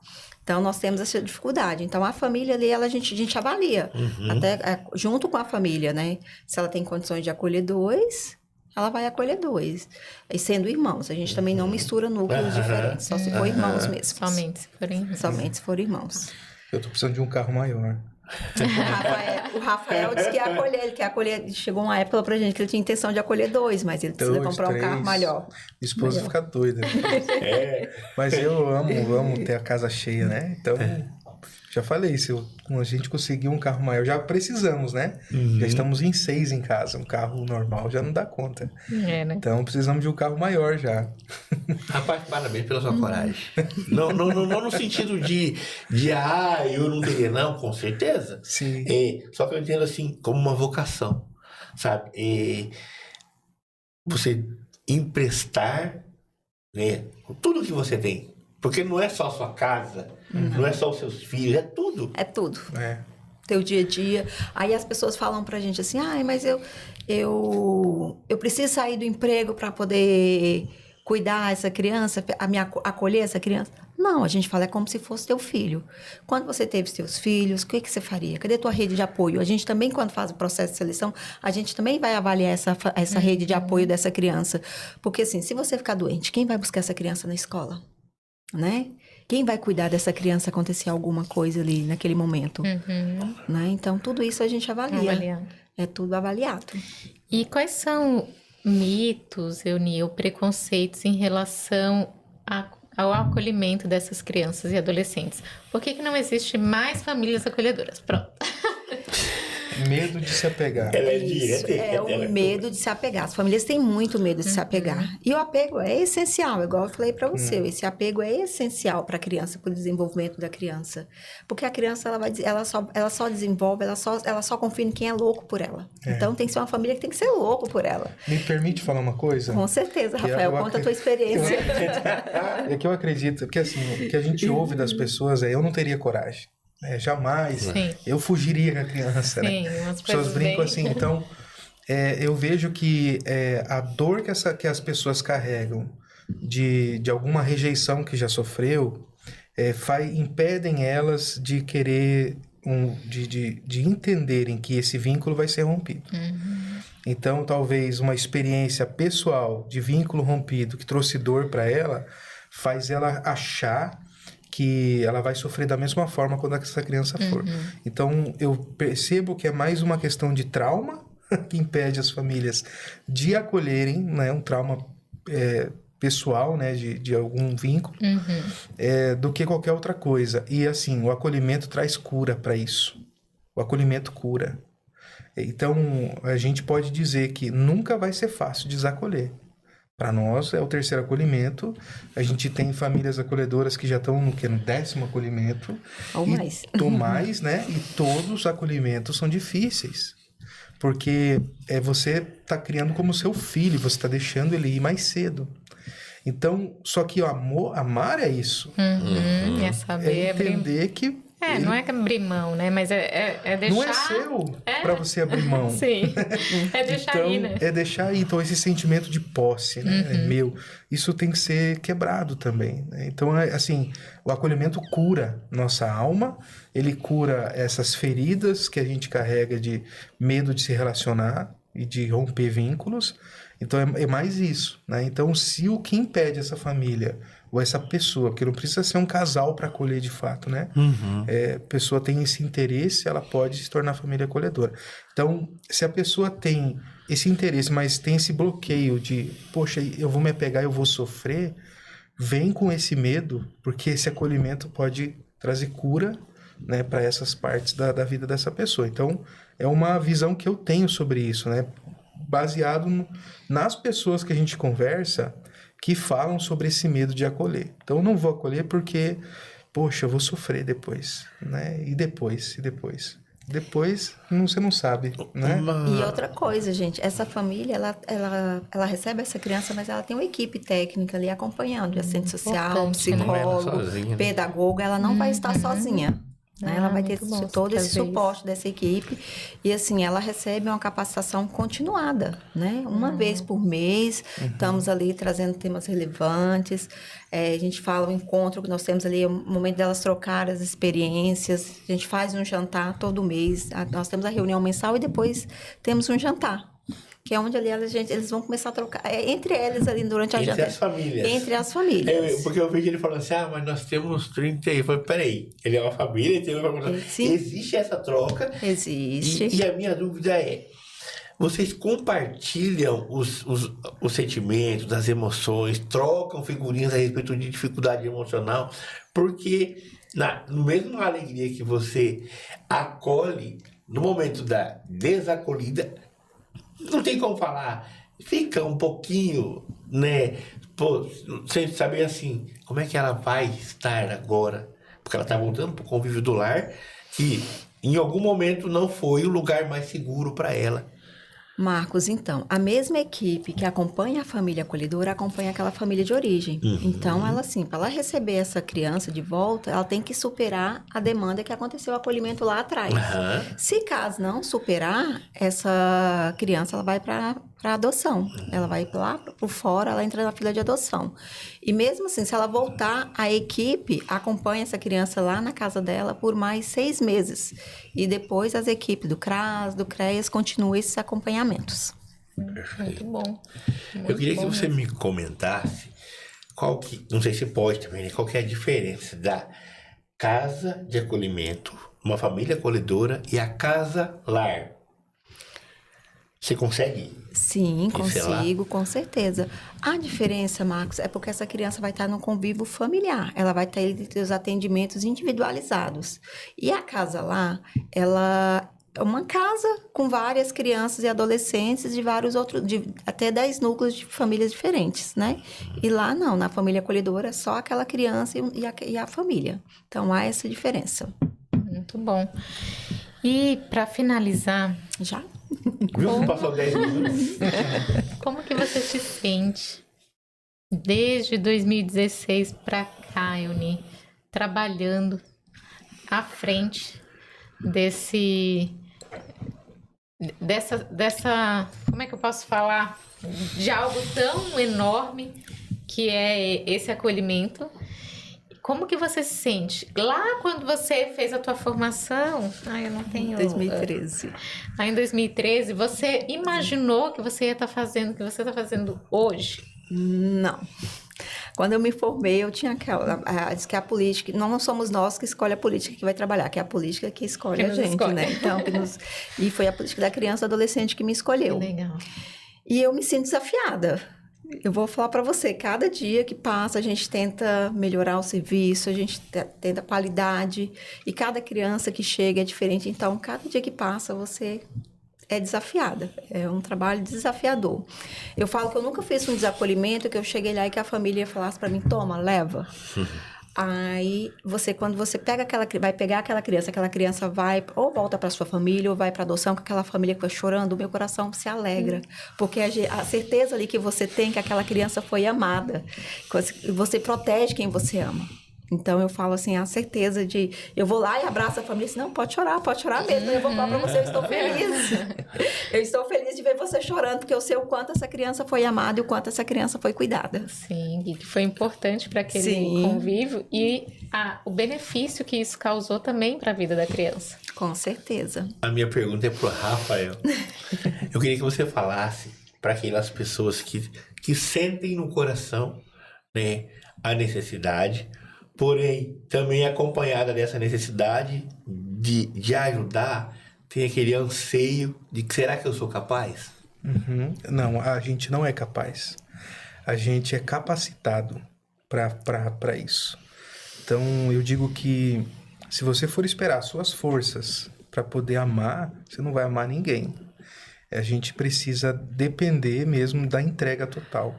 Então, nós temos essa dificuldade. Então, a família ali, a gente avalia. Até junto com a família, né? Se ela tem condições de acolher 2... ela vai acolher 2. E sendo irmãos, a gente também não mistura núcleos diferentes, só se for irmãos mesmo. Somente se forem irmãos. Somente se for irmãos. Eu tô precisando de um carro maior. O Rafael disse que ia acolher, ele quer acolher. Chegou uma época pra gente que ele tinha intenção de acolher 2, mas ele precisa comprar um carro maior. Minha esposa fica doida. Mas eu amo ter a casa cheia, né? Então, já falei, se a gente conseguir um carro maior, já precisamos, né? Já estamos em 6 em casa, um carro normal já não dá conta. Né? Então, precisamos de um carro maior já. Rapaz, parabéns pela sua coragem. Não no sentido de eu não teria, não, com certeza. Sim. Só que eu entendo assim, como uma vocação, sabe? Você emprestar, né, tudo que você tem. Porque não é só a sua casa, não é só os seus filhos, é tudo. É tudo. É. Teu dia a dia. Aí as pessoas falam pra gente assim, mas eu preciso sair do emprego para poder cuidar essa criança, acolher essa criança. Não, a gente fala, é como se fosse teu filho. Quando você teve seus filhos, o que você faria? Cadê tua rede de apoio? A gente também, quando faz o processo de seleção, a gente também vai avaliar essa rede de apoio dessa criança. Porque assim, se você ficar doente, quem vai buscar essa criança na escola? Né? Quem vai cuidar dessa criança acontecer alguma coisa ali naquele momento? Né? Então, tudo isso a gente avalia. É tudo avaliado. E quais são mitos, Euni, ou preconceitos em relação ao acolhimento dessas crianças e adolescentes? Por que não existe mais famílias acolhedoras? Pronto. Medo de se apegar. O medo de se apegar. As famílias têm muito medo de se apegar. E o apego é essencial, igual eu falei para você. Esse apego é essencial para a criança, para o desenvolvimento da criança. Porque a criança, ela só desenvolve, ela só confia em quem é louco por ela. Então, tem que ser uma família que tem que ser louco por ela. Me permite falar uma coisa? Com certeza, Rafael. Conta a tua experiência. É que eu acredito, porque assim, o que a gente ouve das pessoas eu não teria coragem. Jamais. Sim. Eu fugiria com a criança, Sim, né? umas As pessoas coisas brincam bem... assim. Então, eu vejo que a dor que as pessoas carregam de alguma rejeição que já sofreu impedem elas de querer, de entenderem que esse vínculo vai ser rompido. Então, talvez uma experiência pessoal de vínculo rompido que trouxe dor para ela, faz ela achar que ela vai sofrer da mesma forma quando essa criança for. Então, eu percebo que é mais uma questão de trauma que impede as famílias de acolherem, né, um trauma pessoal, né, de algum vínculo, do que qualquer outra coisa. E, assim, o acolhimento traz cura para isso. O acolhimento cura. Então, a gente pode dizer que nunca vai ser fácil desacolher. Para nós, é o 3º acolhimento. A gente tem famílias acolhedoras que já estão no 10º acolhimento. Ou mais. Ou mais, né? E todos os acolhimentos são difíceis. Porque você está criando como seu filho, você está deixando ele ir mais cedo. Então, só que o amar é isso. É saber... É entender que... não é abrir mão, né? Mas é deixar... Não é seu para você abrir mão. Sim, é deixar então, ir, né? É deixar ir. Então, esse sentimento de posse, né? É meu. Isso tem que ser quebrado também, né? Então, assim, o acolhimento cura nossa alma, ele cura essas feridas que a gente carrega de medo de se relacionar e de romper vínculos. Então, é mais isso, né? Então, se o que impede essa família ou essa pessoa, porque não precisa ser um casal para acolher de fato, né? A pessoa tem esse interesse, ela pode se tornar família acolhedora. Então, se a pessoa tem esse interesse, mas tem esse bloqueio de, poxa, eu vou me apegar, eu vou sofrer, vem com esse medo, porque esse acolhimento pode trazer cura, né, para essas partes da vida dessa pessoa. Então, é uma visão que eu tenho sobre isso, né? Baseado nas pessoas que a gente conversa, que falam sobre esse medo de acolher. Então, eu não vou acolher porque, poxa, eu vou sofrer depois, né? E depois? Depois, você não sabe, né? E outra coisa, gente, essa família, ela recebe essa criança, mas ela tem uma equipe técnica ali acompanhando, de assistente social, psicólogo, sozinha, pedagogo, ela não vai estar sozinha. Né? Ela vai ter todo esse suporte dessa equipe e assim, ela recebe uma capacitação continuada, né? Uma vez por mês, estamos ali trazendo temas relevantes, a gente fala o encontro que nós temos ali, o momento delas trocar as experiências, a gente faz um jantar todo mês, nós temos a reunião mensal e depois temos um jantar. que é onde ali eles vão começar a trocar, entre eles ali durante a Entre janta. as famílias. Entre as famílias. Porque eu vejo ele falando assim, mas nós temos 30. Eu falei, peraí, ele é uma família, tem uma família. Sim. Existe essa troca. Existe. E a minha dúvida é, vocês compartilham os sentimentos, as emoções, trocam figurinhas a respeito de dificuldade emocional, porque no mesmo alegria que você acolhe, no momento da desacolhida, não tem como falar, fica um pouquinho, né, sem saber assim, como é que ela vai estar agora, porque ela está voltando para o convívio do lar, que em algum momento não foi o lugar mais seguro para ela. Marcos, então, a mesma equipe que acompanha a família acolhedora acompanha aquela família de origem. Então, ela assim, para ela receber essa criança de volta, ela tem que superar a demanda que aconteceu o acolhimento lá atrás. Se caso não superar, essa criança ela vai para adoção. Ela vai lá por fora, ela entra na fila de adoção. E mesmo assim, se ela voltar, a equipe acompanha essa criança lá na casa dela por mais 6 meses. E depois as equipes do CRAS, do CREAS continuam esses acompanhamentos. Muito bom. Eu queria que você me comentasse não sei se pode também, né? Qual que é a diferença da casa de acolhimento, uma família acolhedora e a casa-lar. Você consegue? Sim, pincelar? consigo, com certeza. A diferença, Marcos, é porque essa criança vai estar no convívio familiar. Ela vai ter os atendimentos individualizados. E a casa lá, ela é uma casa com várias crianças e adolescentes de vários outros, até 10 núcleos de famílias diferentes, né? E lá não, na família acolhedora, só aquela criança e a família. Então, há essa diferença. Muito bom. E para finalizar, Já? Viu que passou 10 minutos? como que você se sente desde 2016 para cá, Euni, trabalhando à frente dessa, como é que eu posso falar, de algo tão enorme que é esse acolhimento? Como que você se sente? Lá quando você fez a tua formação, eu não tenho... 2013. Em 2013, você imaginou que você ia estar fazendo o que você está fazendo hoje? Não. Quando eu me formei, eu tinha diz que a política, não somos nós que escolhe a política que vai trabalhar, que é a política que escolhe a gente, né? Então, e foi a política da criança e adolescente que me escolheu. Que legal. E eu me sinto desafiada. Eu vou falar para você, cada dia que passa, a gente tenta melhorar o serviço, a gente tenta qualidade, e cada criança que chega é diferente. Então, cada dia que passa, você é desafiada. É um trabalho desafiador. Eu falo que eu nunca fiz um desacolhimento, que eu cheguei lá e que a família falasse para mim, toma, leva. Aí, quando você vai pegar aquela criança vai ou volta para sua família ou vai para adoção, com aquela família que foi chorando, o meu coração se alegra. Porque a certeza ali que você tem que aquela criança foi amada. Você protege quem você ama. Então, eu falo assim, a certeza de... Eu vou lá e abraço a família e digo, não, pode chorar mesmo. Eu vou falar para você, eu estou feliz. Eu estou feliz de ver você chorando, porque eu sei o quanto essa criança foi amada e o quanto essa criança foi cuidada. Sim, e que foi importante para aquele convívio e o benefício que isso causou também para a vida da criança. Com certeza. A minha pergunta é pro Rafael. Eu queria que você falasse para aquelas pessoas que sentem no coração, né, a necessidade, porém, também acompanhada dessa necessidade de ajudar, tem aquele anseio de que será que eu sou capaz? Não, a gente não é capaz. A gente é capacitado para isso. Então, eu digo que se você for esperar suas forças para poder amar, você não vai amar ninguém. A gente precisa depender mesmo da entrega total.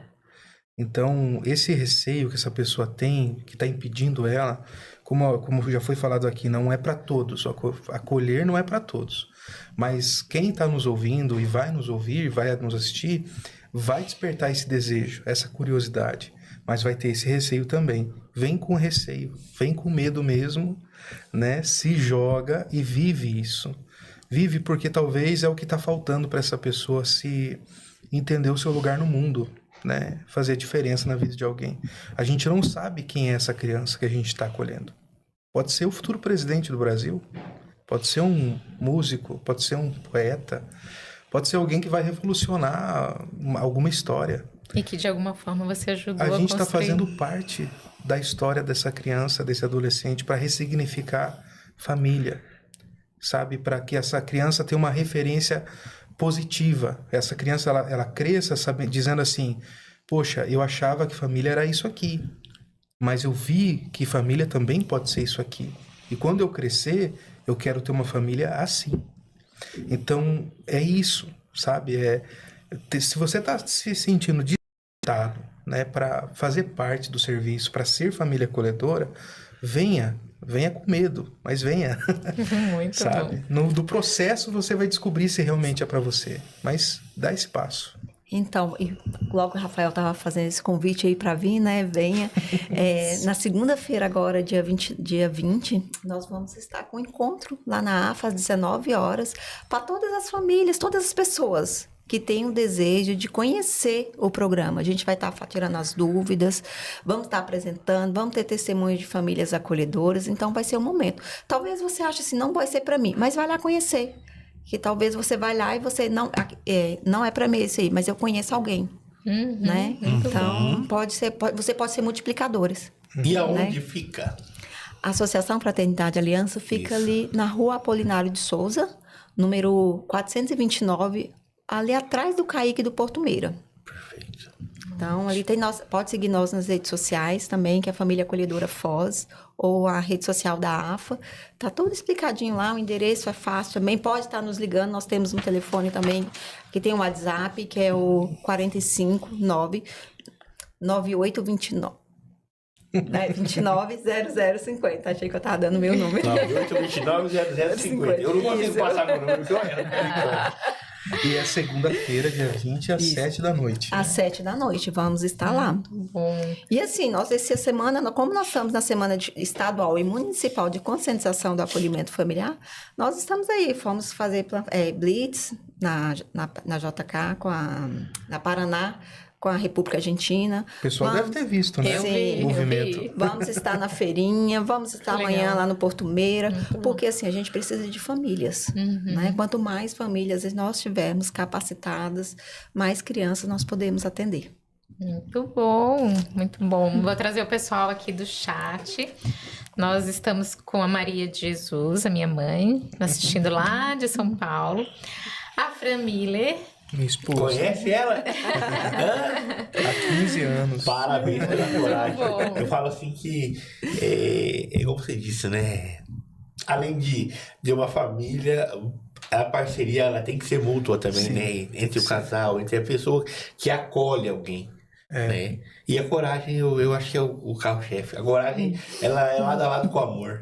Então, esse receio que essa pessoa tem, que está impedindo ela, como já foi falado aqui, não é para todos. Acolher não é para todos. Mas quem está nos ouvindo e vai nos ouvir, vai nos assistir, vai despertar esse desejo, essa curiosidade. Mas vai ter esse receio também. Vem com receio, vem com medo mesmo, né? Se joga e vive isso. Vive porque talvez é o que está faltando para essa pessoa se entender o seu lugar no mundo. Né, fazer diferença na vida de alguém. A gente não sabe quem é essa criança que a gente está acolhendo. Pode ser o futuro presidente do Brasil, pode ser um músico, pode ser um poeta, pode ser alguém que vai revolucionar alguma história. E que de alguma forma você ajudou a A gente está construir. fazendo parte da história dessa criança, desse adolescente, para ressignificar família, sabe? Para que essa criança tenha uma referência positiva. Essa criança, ela cresça dizendo assim, poxa, eu achava que família era isso aqui, mas eu vi que família também pode ser isso aqui. E quando eu crescer, eu quero ter uma família assim. Então, é isso, sabe? Se você está se sentindo desesperado, né, para fazer parte do serviço, para ser família acolhedora, venha com medo, mas venha. Muito sabe? bom. Do processo você vai descobrir se realmente é para você, mas dá esse passo. Então, e logo o Rafael estava fazendo esse convite aí para vir, né? Venha. Na segunda-feira agora, dia 20, nós vamos estar com um encontro lá na AFA às 19 horas para todas as famílias, todas as pessoas que têm o desejo de conhecer o programa. A gente vai estar tirando as dúvidas, vamos estar apresentando, vamos ter testemunhos de famílias acolhedoras, então vai ser o momento. Talvez você ache assim, não vai ser para mim, mas vai lá conhecer. Que talvez você vai lá e você não é para mim esse aí, mas eu conheço alguém, né? Então, você pode ser multiplicadores. E aonde né? fica? A Associação Fraternidade Aliança fica ali na Rua Apolinário de Souza, número 429, ali atrás do Caique do Porto Meira. Perfeito. Então, ali pode seguir nós nas redes sociais também, que é a Família Acolhedora Foz, ou a rede social da AFA. Tá tudo explicadinho lá, o endereço é fácil também. Pode estar nos ligando, nós temos um telefone também, que tem um WhatsApp, que é o 459-9829. 290050. Achei que eu tava dando meu número. 9829-0050. Eu não consigo passar meu número, porque eu erro. E é segunda-feira, dia 20, às 7 da noite. Às 7 da noite, vamos estar lá. Bom. E assim, essa semana, como nós estamos na semana estadual e municipal de conscientização do acolhimento familiar, nós estamos aí, fomos fazer blitz na JK, na Paraná, com a República Argentina. O pessoal deve ter visto, né? Sim, o movimento. Vamos estar na feirinha, vamos estar amanhã lá no Porto Meira, porque assim, a gente precisa de famílias, né? Quanto mais famílias nós tivermos capacitadas, mais crianças nós podemos atender. Muito bom, muito bom. Vou trazer o pessoal aqui do chat. Nós estamos com a Maria de Jesus, a minha mãe, assistindo lá de São Paulo. A Fran Miller. Minha esposa. Conhece ela? Há 15 anos. Parabéns pela coragem. bom. Eu falo assim que, como você disse, né? Além de uma família, a parceria ela tem que ser mútua também, Sim. né? Entre o casal, entre a pessoa que acolhe alguém. Né? E a coragem, eu acho que é o carro-chefe. A coragem, ela é lado a lado com o amor.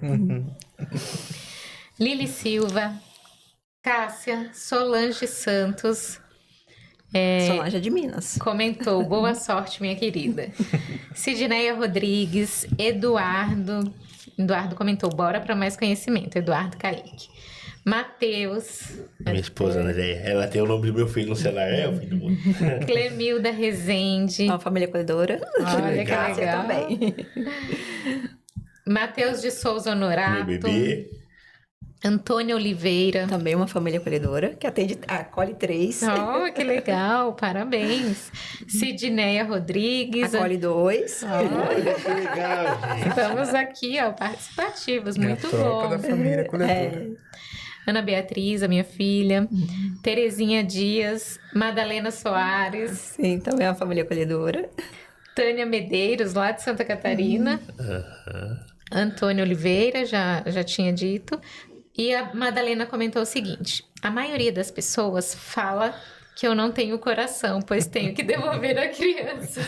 Lili Cássia, Solange Santos. Solange é de Minas. Comentou, boa sorte, minha querida. Sidneia Rodrigues, Eduardo comentou, bora para mais conhecimento, Eduardo Kaique. Matheus. Minha esposa, né? Ela tem o nome do meu filho no celular, é o filho do mundo. Clemilda Rezende. Uma família acolhedora. Olha que Cássia legal. também. Matheus de Souza Honorato. Meu bebê. Antônia Oliveira. Também uma família acolhedora, que acolhe 3. Oh, que legal, parabéns. Sidneia Rodrigues. Acolhe 2. Olha que legal, gente. Estamos aqui, ó, participativos, muito a troca da bom. família acolhedora. Ana Beatriz, a minha filha. Terezinha Dias. Madalena Soares. Sim, também é uma família acolhedora. Tânia Medeiros, lá de Santa Catarina. Antônio Oliveira, já tinha dito. E a Madalena comentou o seguinte: a maioria das pessoas fala que eu não tenho coração, pois tenho que devolver a criança.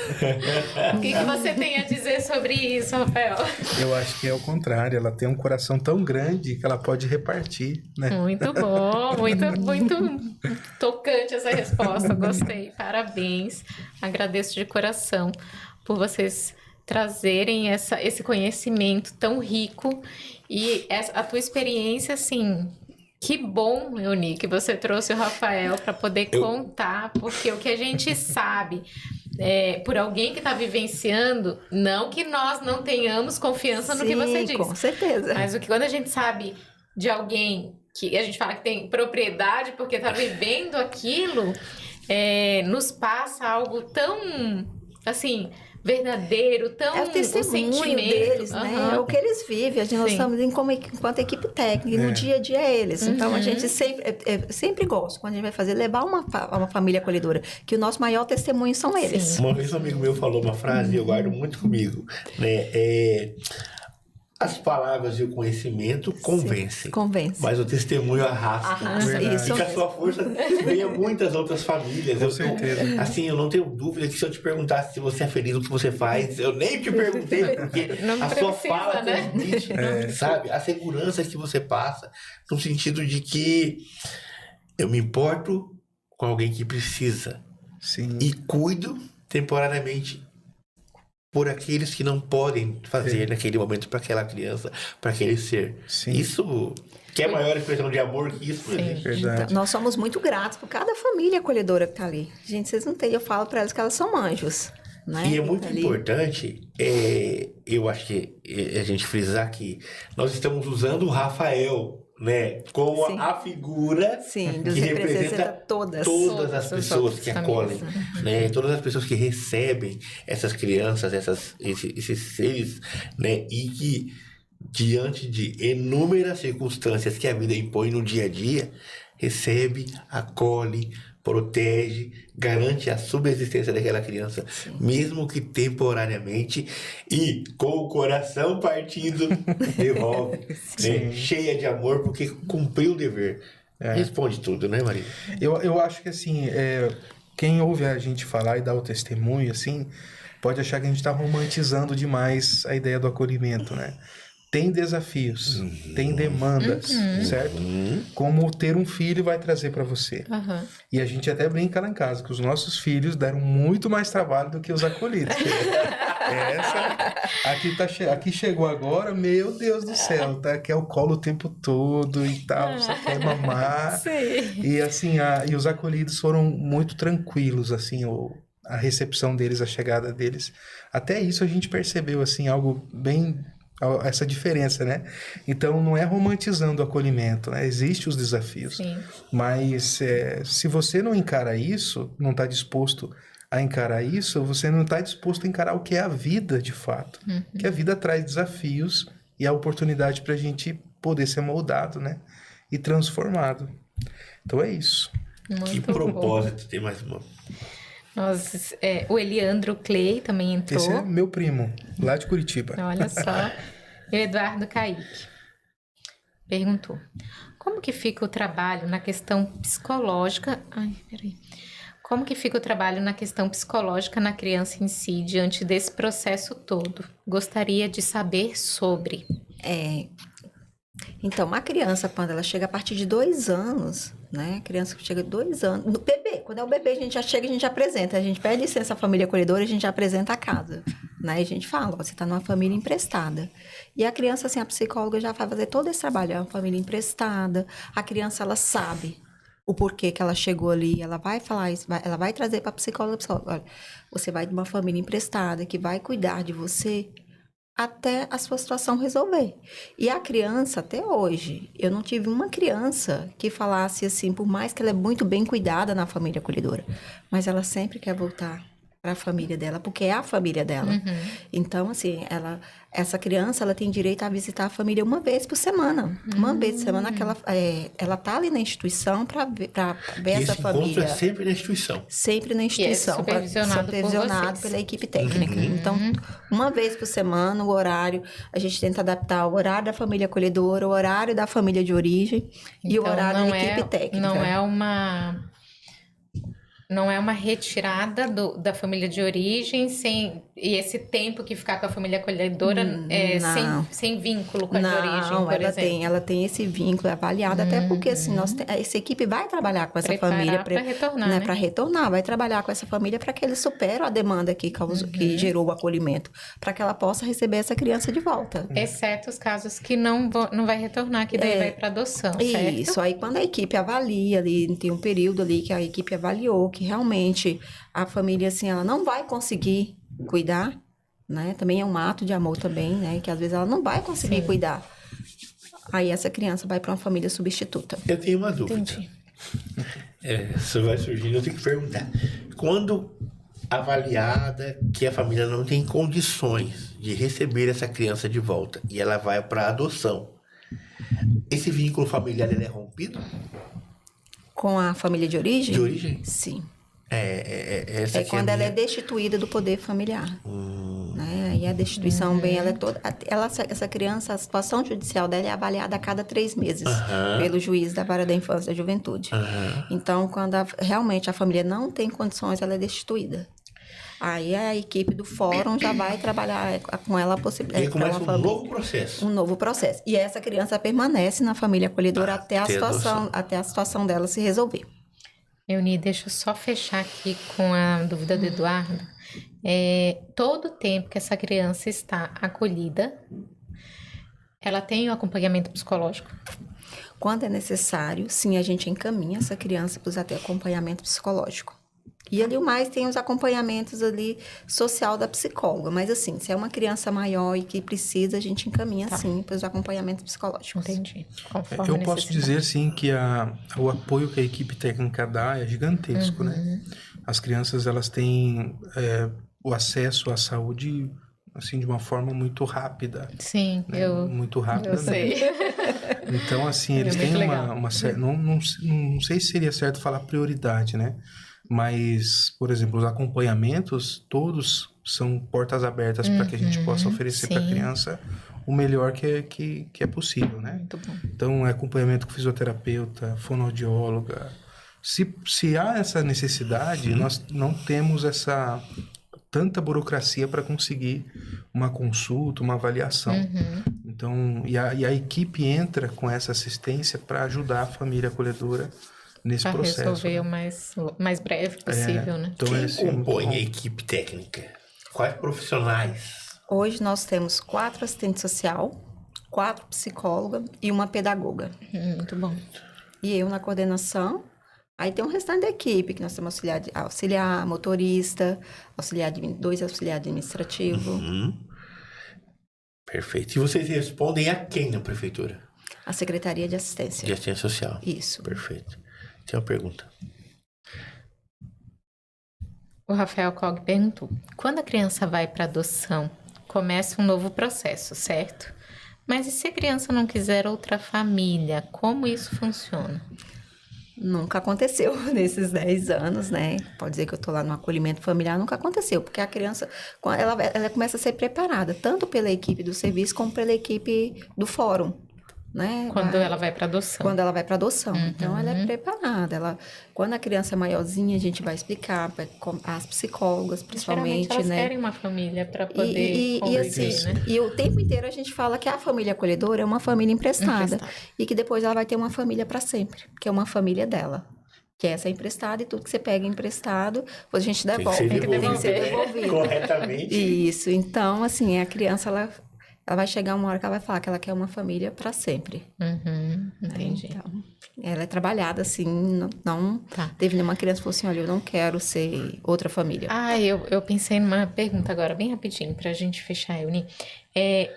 O que você tem a dizer sobre isso, Rafael? Eu acho que é o contrário. Ela tem um coração tão grande que ela pode repartir, né? Muito bom, muito tocante essa resposta, gostei, parabéns. Agradeço de coração por vocês trazerem esse conhecimento tão rico e a tua experiência, assim, que bom, Euni, que você trouxe o Rafael para poder contar, porque o que a gente sabe por alguém que está vivenciando, não que nós não tenhamos confiança no que você diz. Com certeza. Mas quando a gente sabe de alguém que a gente fala que tem propriedade porque está vivendo aquilo, nos passa algo tão, assim, verdadeiro, tão o testemunho deles, né? É o que eles vivem. Nós estamos enquanto equipe técnica, no dia a dia é eles. Então, a gente sempre gosta, quando a gente vai fazer, levar uma família acolhedora, que o nosso maior testemunho são eles. Sim. Uma vez um amigo meu falou uma frase, eu guardo muito comigo, né? As palavras e o conhecimento convencem. Convence. Mas o testemunho arrasta. Isso. E que a sua força venha muitas outras famílias. Com certeza. Assim, eu não tenho dúvida que se eu te perguntasse se você é feliz no que você faz, eu nem te perguntei, porque sua fala transmite, sabe? A segurança que você passa, no sentido de que eu me importo com alguém que precisa. Sim. E cuido temporariamente por aqueles que não podem fazer naquele momento para aquela criança, para aquele ser. Sim. Isso, que é a maior expressão de amor que isso existe. Verdade. Então, nós somos muito gratos por cada família acolhedora que está ali. Gente, vocês não têm, eu falo para elas que elas são anjos. Né? E é muito importante, eu acho que a gente frisar que nós estamos usando o Rafael, né, como a figura que representa todas as pessoas que acolhem, né, todas as pessoas que recebem essas crianças, esses seres, né, e que diante de inúmeras circunstâncias que a vida impõe no dia a dia, recebe, acolhe, protege, garante a subsistência daquela criança, mesmo que temporariamente, e com o coração partido, devolve, né? Cheia de amor, porque cumpriu o dever. Responde tudo, né, Maria? Eu acho que, assim, quem ouve a gente falar e dar o testemunho, assim, pode achar que a gente está romantizando demais a ideia do acolhimento, né? Tem desafios, tem demandas, certo? Como ter um filho vai trazer para você. E a gente até brinca lá em casa que os nossos filhos deram muito mais trabalho do que os acolhidos. Aqui chegou agora, meu Deus do céu, tá? Quer o colo o tempo todo e tal, só quer mamar. E assim, e os acolhidos foram muito tranquilos, assim, a recepção deles, a chegada deles. Até isso a gente percebeu, assim, algo bem... essa diferença, né? Então, não é romantizando o acolhimento, né? Existem os desafios. Mas se você não encara isso, não está disposto a encarar isso, você não está disposto a encarar o que é a vida, de fato. Que a vida traz desafios e a oportunidade para a gente poder ser moldado, né? E transformado. Então, é isso. Que propósito. Tem mais uma... o Eliandro Clay também entrou. Esse é meu primo, lá de Curitiba. Olha só. E o Eduardo Kaique perguntou: como que fica o trabalho na questão psicológica? Como que fica o trabalho na questão psicológica na criança em si, diante desse processo todo? Gostaria de saber sobre. Então, uma criança, quando ela chega a partir de 2 anos, né? A criança que chega a 2 anos... No bebê, quando é o bebê, a gente já chega, a gente apresenta. A gente pede licença à família acolhedora, a gente apresenta a casa. Né? E a gente fala, você está numa família emprestada. E a criança, assim, a psicóloga já vai fazer todo esse trabalho. É uma família emprestada. A criança, ela sabe o porquê que ela chegou ali. Ela vai falar isso, ela vai trazer para a psicóloga. Olha, você vai de uma família emprestada que vai cuidar de você até a sua situação resolver. E a criança, até hoje, eu não tive uma criança que falasse assim, por mais que ela é muito bem cuidada na família acolhedora, mas ela sempre quer voltar para a família dela, porque é a família dela. Então, assim, essa criança, ela tem direito a visitar a família uma vez por semana. Uma vez por semana que ela tá ali na instituição para ver essa família. É sempre na instituição. Sempre na instituição. E supervisionado pela equipe técnica. Então, uma vez por semana, o horário, a gente tenta adaptar o horário da família acolhedora, o horário da família de origem e o horário da equipe técnica. Não é uma retirada da família de origem, e esse tempo que ficar com a família acolhedora sem vínculo com a de origem, por exemplo. Ela tem esse vínculo avaliado, até porque assim, essa equipe vai trabalhar com essa família para retornar, né? Para retornar, vai trabalhar com essa família para que eles superem a demanda que gerou o acolhimento, para que ela possa receber essa criança de volta. Exceto os casos que não vai retornar, que daí vai para adoção, certo? Isso, aí quando a equipe avalia ali, tem um período ali que a equipe avaliou que realmente a família, assim, ela não vai conseguir cuidar, né? Também é um ato de amor também, né? Que às vezes ela não vai conseguir cuidar. aí essa criança vai para uma família substituta. Eu tenho uma dúvida. Entendi. Isso vai surgindo, eu tenho que perguntar. Quando avaliada que a família não tem condições de receber essa criança de volta e ela vai para adoção, esse vínculo familiar ele é rompido? Com a família de origem? De origem? Sim. Essa É aqui quando a ela é minha... destituída do poder familiar. Né? E a destituição, bem, ela é toda... essa criança, a situação judicial dela é avaliada a cada 3 meses pelo juiz da Vara da Infância e da Juventude. Então, quando realmente a família não tem condições, ela é destituída. Aí a equipe do fórum já vai trabalhar com ela a possibilidade. E começa um novo processo. Um novo processo. E essa criança permanece na família acolhedora até a situação dela se resolver. Euni, deixa eu só fechar aqui com a dúvida do Eduardo. Todo o tempo que essa criança está acolhida, ela tem o acompanhamento psicológico? Quando é necessário, sim, a gente encaminha essa criança para ter acompanhamento psicológico. E ali o mais tem os acompanhamentos ali social da psicóloga. Mas assim, se é uma criança maior e que precisa, a gente encaminha sim para os acompanhamentos psicológicos. Entendi. Eu posso dizer sim que o apoio que a equipe técnica dá é gigantesco, né? As crianças, elas têm o acesso à saúde assim de uma forma muito rápida. Sim, né? Muito rápida. Eu sei. Então assim, eles têm uma não sei se seria certo falar prioridade, né? Mas, por exemplo, os acompanhamentos, todos são portas abertas para que a gente possa oferecer para a criança o melhor que é possível, né? Muito bom. Então, acompanhamento com fisioterapeuta, fonoaudióloga. Se há essa necessidade, nós não temos tanta burocracia para conseguir uma consulta, uma avaliação. Então, e a equipe entra com essa assistência para ajudar a família acolhedora nesse processo. Para resolver o mais breve possível, né? Então, quem compõe a equipe técnica? Quais profissionais? Hoje nós temos 4 assistentes social, 4 psicólogas e uma pedagoga. Muito bom. E eu na coordenação. Aí tem o restante da equipe, que nós temos auxiliar motorista, 2 auxiliar administrativo. Perfeito. E vocês respondem a quem na prefeitura? A Secretaria de Assistência. De Assistência Social. Isso. Perfeito. Tem uma pergunta. O Rafael Cog perguntou: quando a criança vai para adoção, começa um novo processo, certo? Mas e se a criança não quiser outra família, como isso funciona? Nunca aconteceu nesses 10 anos, né? Pode dizer que eu tô lá no acolhimento familiar, nunca aconteceu, porque a criança, ela começa a ser preparada, tanto pela equipe do serviço, como pela equipe do fórum, né? Quando ela vai para adoção. Quando ela vai para adoção. Então, ela é preparada. Quando a criança é maiorzinha, a gente vai explicar para as psicólogas, principalmente, elas né? querem uma família para poder conviver, assim, né? E o tempo inteiro a gente fala que a família acolhedora é uma família emprestada. E que depois ela vai ter uma família para sempre, que é uma família dela. Que é essa emprestada, e tudo que você pega emprestado, a gente devolve. Tem que ser devolvido. Corretamente. Isso. Então, assim, a criança, ela vai chegar uma hora que ela vai falar que ela quer uma família para sempre. Entendi. Então, ela é trabalhada assim, não teve nenhuma criança que falou assim, olha, eu não quero ser outra família. Eu pensei numa pergunta agora, bem rapidinho, pra gente fechar, Euni.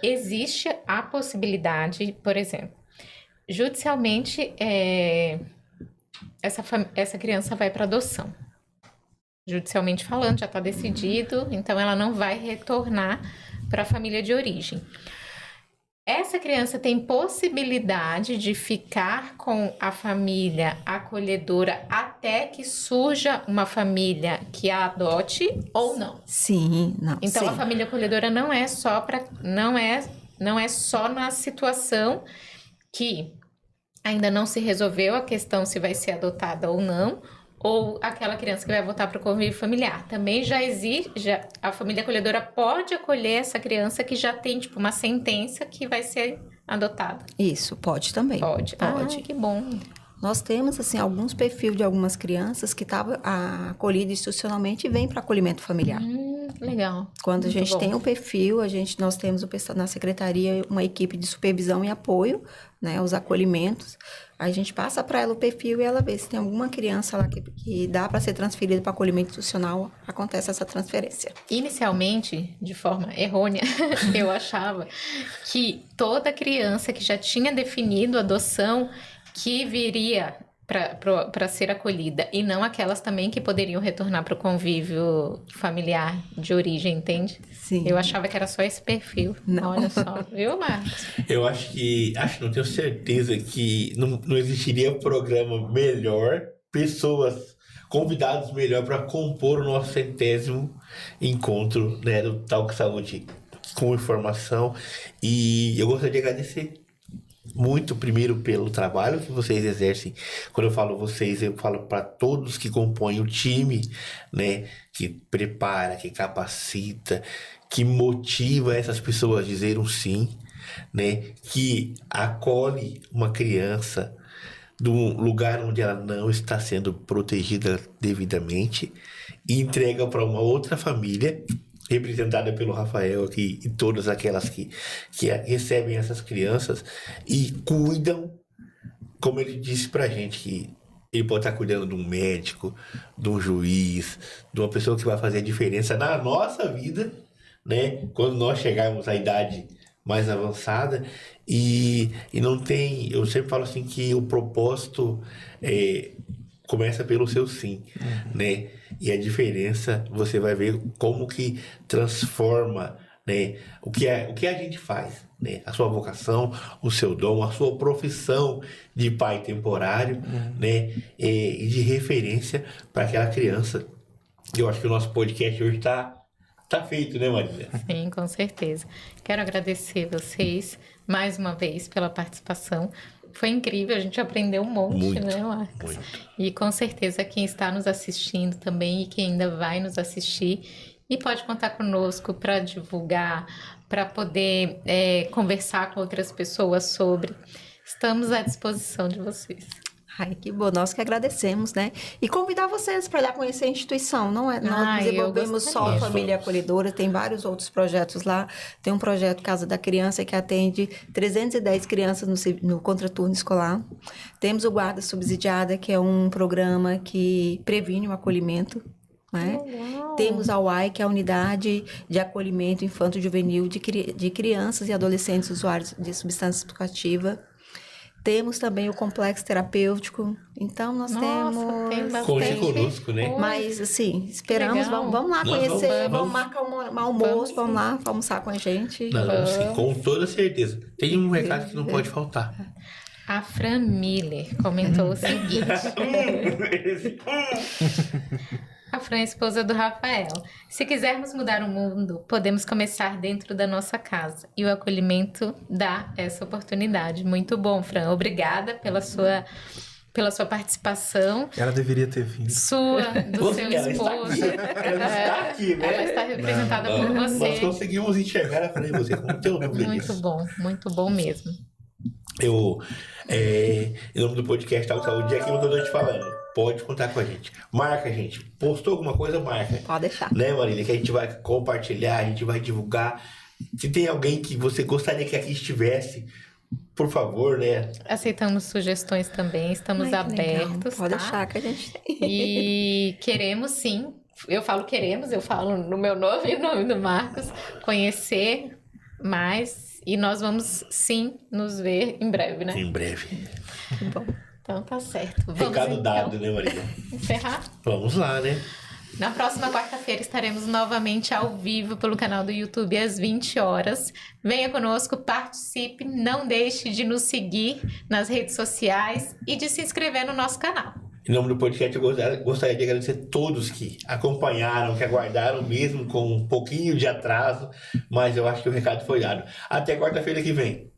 Existe a possibilidade, por exemplo, judicialmente, essa criança vai para adoção. Judicialmente falando, já está decidido, então ela não vai retornar para a família de origem. Essa criança tem possibilidade de ficar com a família acolhedora até que surja uma família que a adote ou não? Sim, não. Então, sim. A família acolhedora não é só na situação que ainda não se resolveu a questão se vai ser adotada ou não, ou aquela criança que vai voltar para o convívio familiar. Também já existe, a família acolhedora pode acolher essa criança que já tem, tipo, uma sentença que vai ser adotada. Isso, pode também. Pode. Que bom. Nós temos, assim, alguns perfis de algumas crianças que estavam acolhidas institucionalmente e vêm para acolhimento familiar. Legal. Quando a Muito gente bom. tem um perfil, nós temos na secretaria uma equipe de supervisão e apoio, né, os acolhimentos. A gente passa para ela o perfil e ela vê se tem alguma criança lá que dá para ser transferida para acolhimento institucional, acontece essa transferência. Inicialmente, de forma errônea, eu achava que toda criança que já tinha definido adoção que viria para ser acolhida, e não aquelas também que poderiam retornar para o convívio familiar de origem, entende? Sim. Eu achava que era só esse perfil. Não. Olha só, viu, Marcos? Eu não tenho certeza que não existiria programa melhor, pessoas, convidados melhor para compor o nosso 100º encontro, né, do Talk Saúde com informação. E eu gostaria de agradecer muito, primeiro, pelo trabalho que vocês exercem. Quando eu falo vocês, eu falo para todos que compõem o time, né? Que prepara, que capacita, que motiva essas pessoas a dizer um sim, né? Que acolhe uma criança de um lugar onde ela não está sendo protegida devidamente e entrega para uma outra família, representada pelo Rafael aqui, e todas aquelas que recebem essas crianças e cuidam, como ele disse pra gente, que ele pode estar cuidando de um médico, de um juiz, de uma pessoa que vai fazer a diferença na nossa vida, né? Quando nós chegarmos à idade mais avançada, e não tem, eu sempre falo assim que o propósito começa pelo seu sim, né? E a diferença você vai ver como que transforma, né? O que a gente faz, né? A sua vocação, o seu dom, a sua profissão de pai temporário, né? E de referência para aquela criança. Eu acho que o nosso podcast hoje tá feito, né, Marília? Sim, com certeza. Quero agradecer vocês mais uma vez pela participação. Foi incrível, a gente aprendeu um monte, Muito, né, Marcos? muito. E com certeza quem está nos assistindo também e quem ainda vai nos assistir e pode contar conosco para divulgar, para poder conversar com outras pessoas sobre. Estamos à disposição de vocês. Ai, que bom, nós que agradecemos, né? E convidar vocês para ir lá conhecer a instituição, não é? Nós Ai, desenvolvemos eu só a gostaria. Família Acolhedora, tem vários outros projetos lá. Tem um projeto Casa da Criança que atende 310 crianças no contraturno escolar. Temos o Guarda Subsidiada, que é um programa que previne o acolhimento, né? Legal. Temos a UAI, que é a Unidade de Acolhimento Infanto-Juvenil de Crianças e Adolescentes Usuários de Substância Psicoativa. Temos também o complexo terapêutico. Então, nós Tem temos... Conte conosco, né? Mas, assim, esperamos. Legal. Vamos lá Nós conhecer. vamos. Vamos marcar um almoço. Vamos lá almoçar com a gente. Nós vamos sim, com toda certeza. Tem um recado que não pode faltar. A Fran Miller comentou o seguinte. A Fran é esposa do Rafael. Se quisermos mudar o mundo, podemos começar dentro da nossa casa. E o acolhimento dá essa oportunidade. Muito bom, Fran. Obrigada pela sua participação. Ela deveria ter vindo. Do seu Ela está esposo. aqui. Ela está aqui, né? Ela está representada por Nós você. conseguimos enxergar a frente de você, como teu nome Muito bom mesmo. Em nome do podcast Talk Saúde, é aquilo que eu tô te falando. Pode contar com a gente. Marca a gente. Postou alguma coisa, marca. Pode deixar. Né, Marília? Que a gente vai compartilhar, a gente vai divulgar. Se tem alguém que você gostaria que aqui estivesse, por favor, né? Aceitamos sugestões também, estamos Ai, que legal. abertos. Pode tá? deixar que a gente tem. E queremos sim, eu falo no meu nome e no nome do Marcos, conhecer mais e nós vamos sim nos ver em breve, né? Em breve. Que bom. Então tá certo. Vamos Recado então dado, né, Marília? encerrar? Vamos lá, né? Na próxima quarta-feira estaremos novamente ao vivo pelo canal do YouTube às 20 horas. Venha conosco, participe, não deixe de nos seguir nas redes sociais e de se inscrever no nosso canal. Em nome do podcast, eu gostaria de agradecer a todos que acompanharam, que aguardaram, mesmo com um pouquinho de atraso, mas eu acho que o recado foi dado. Até quarta-feira que vem.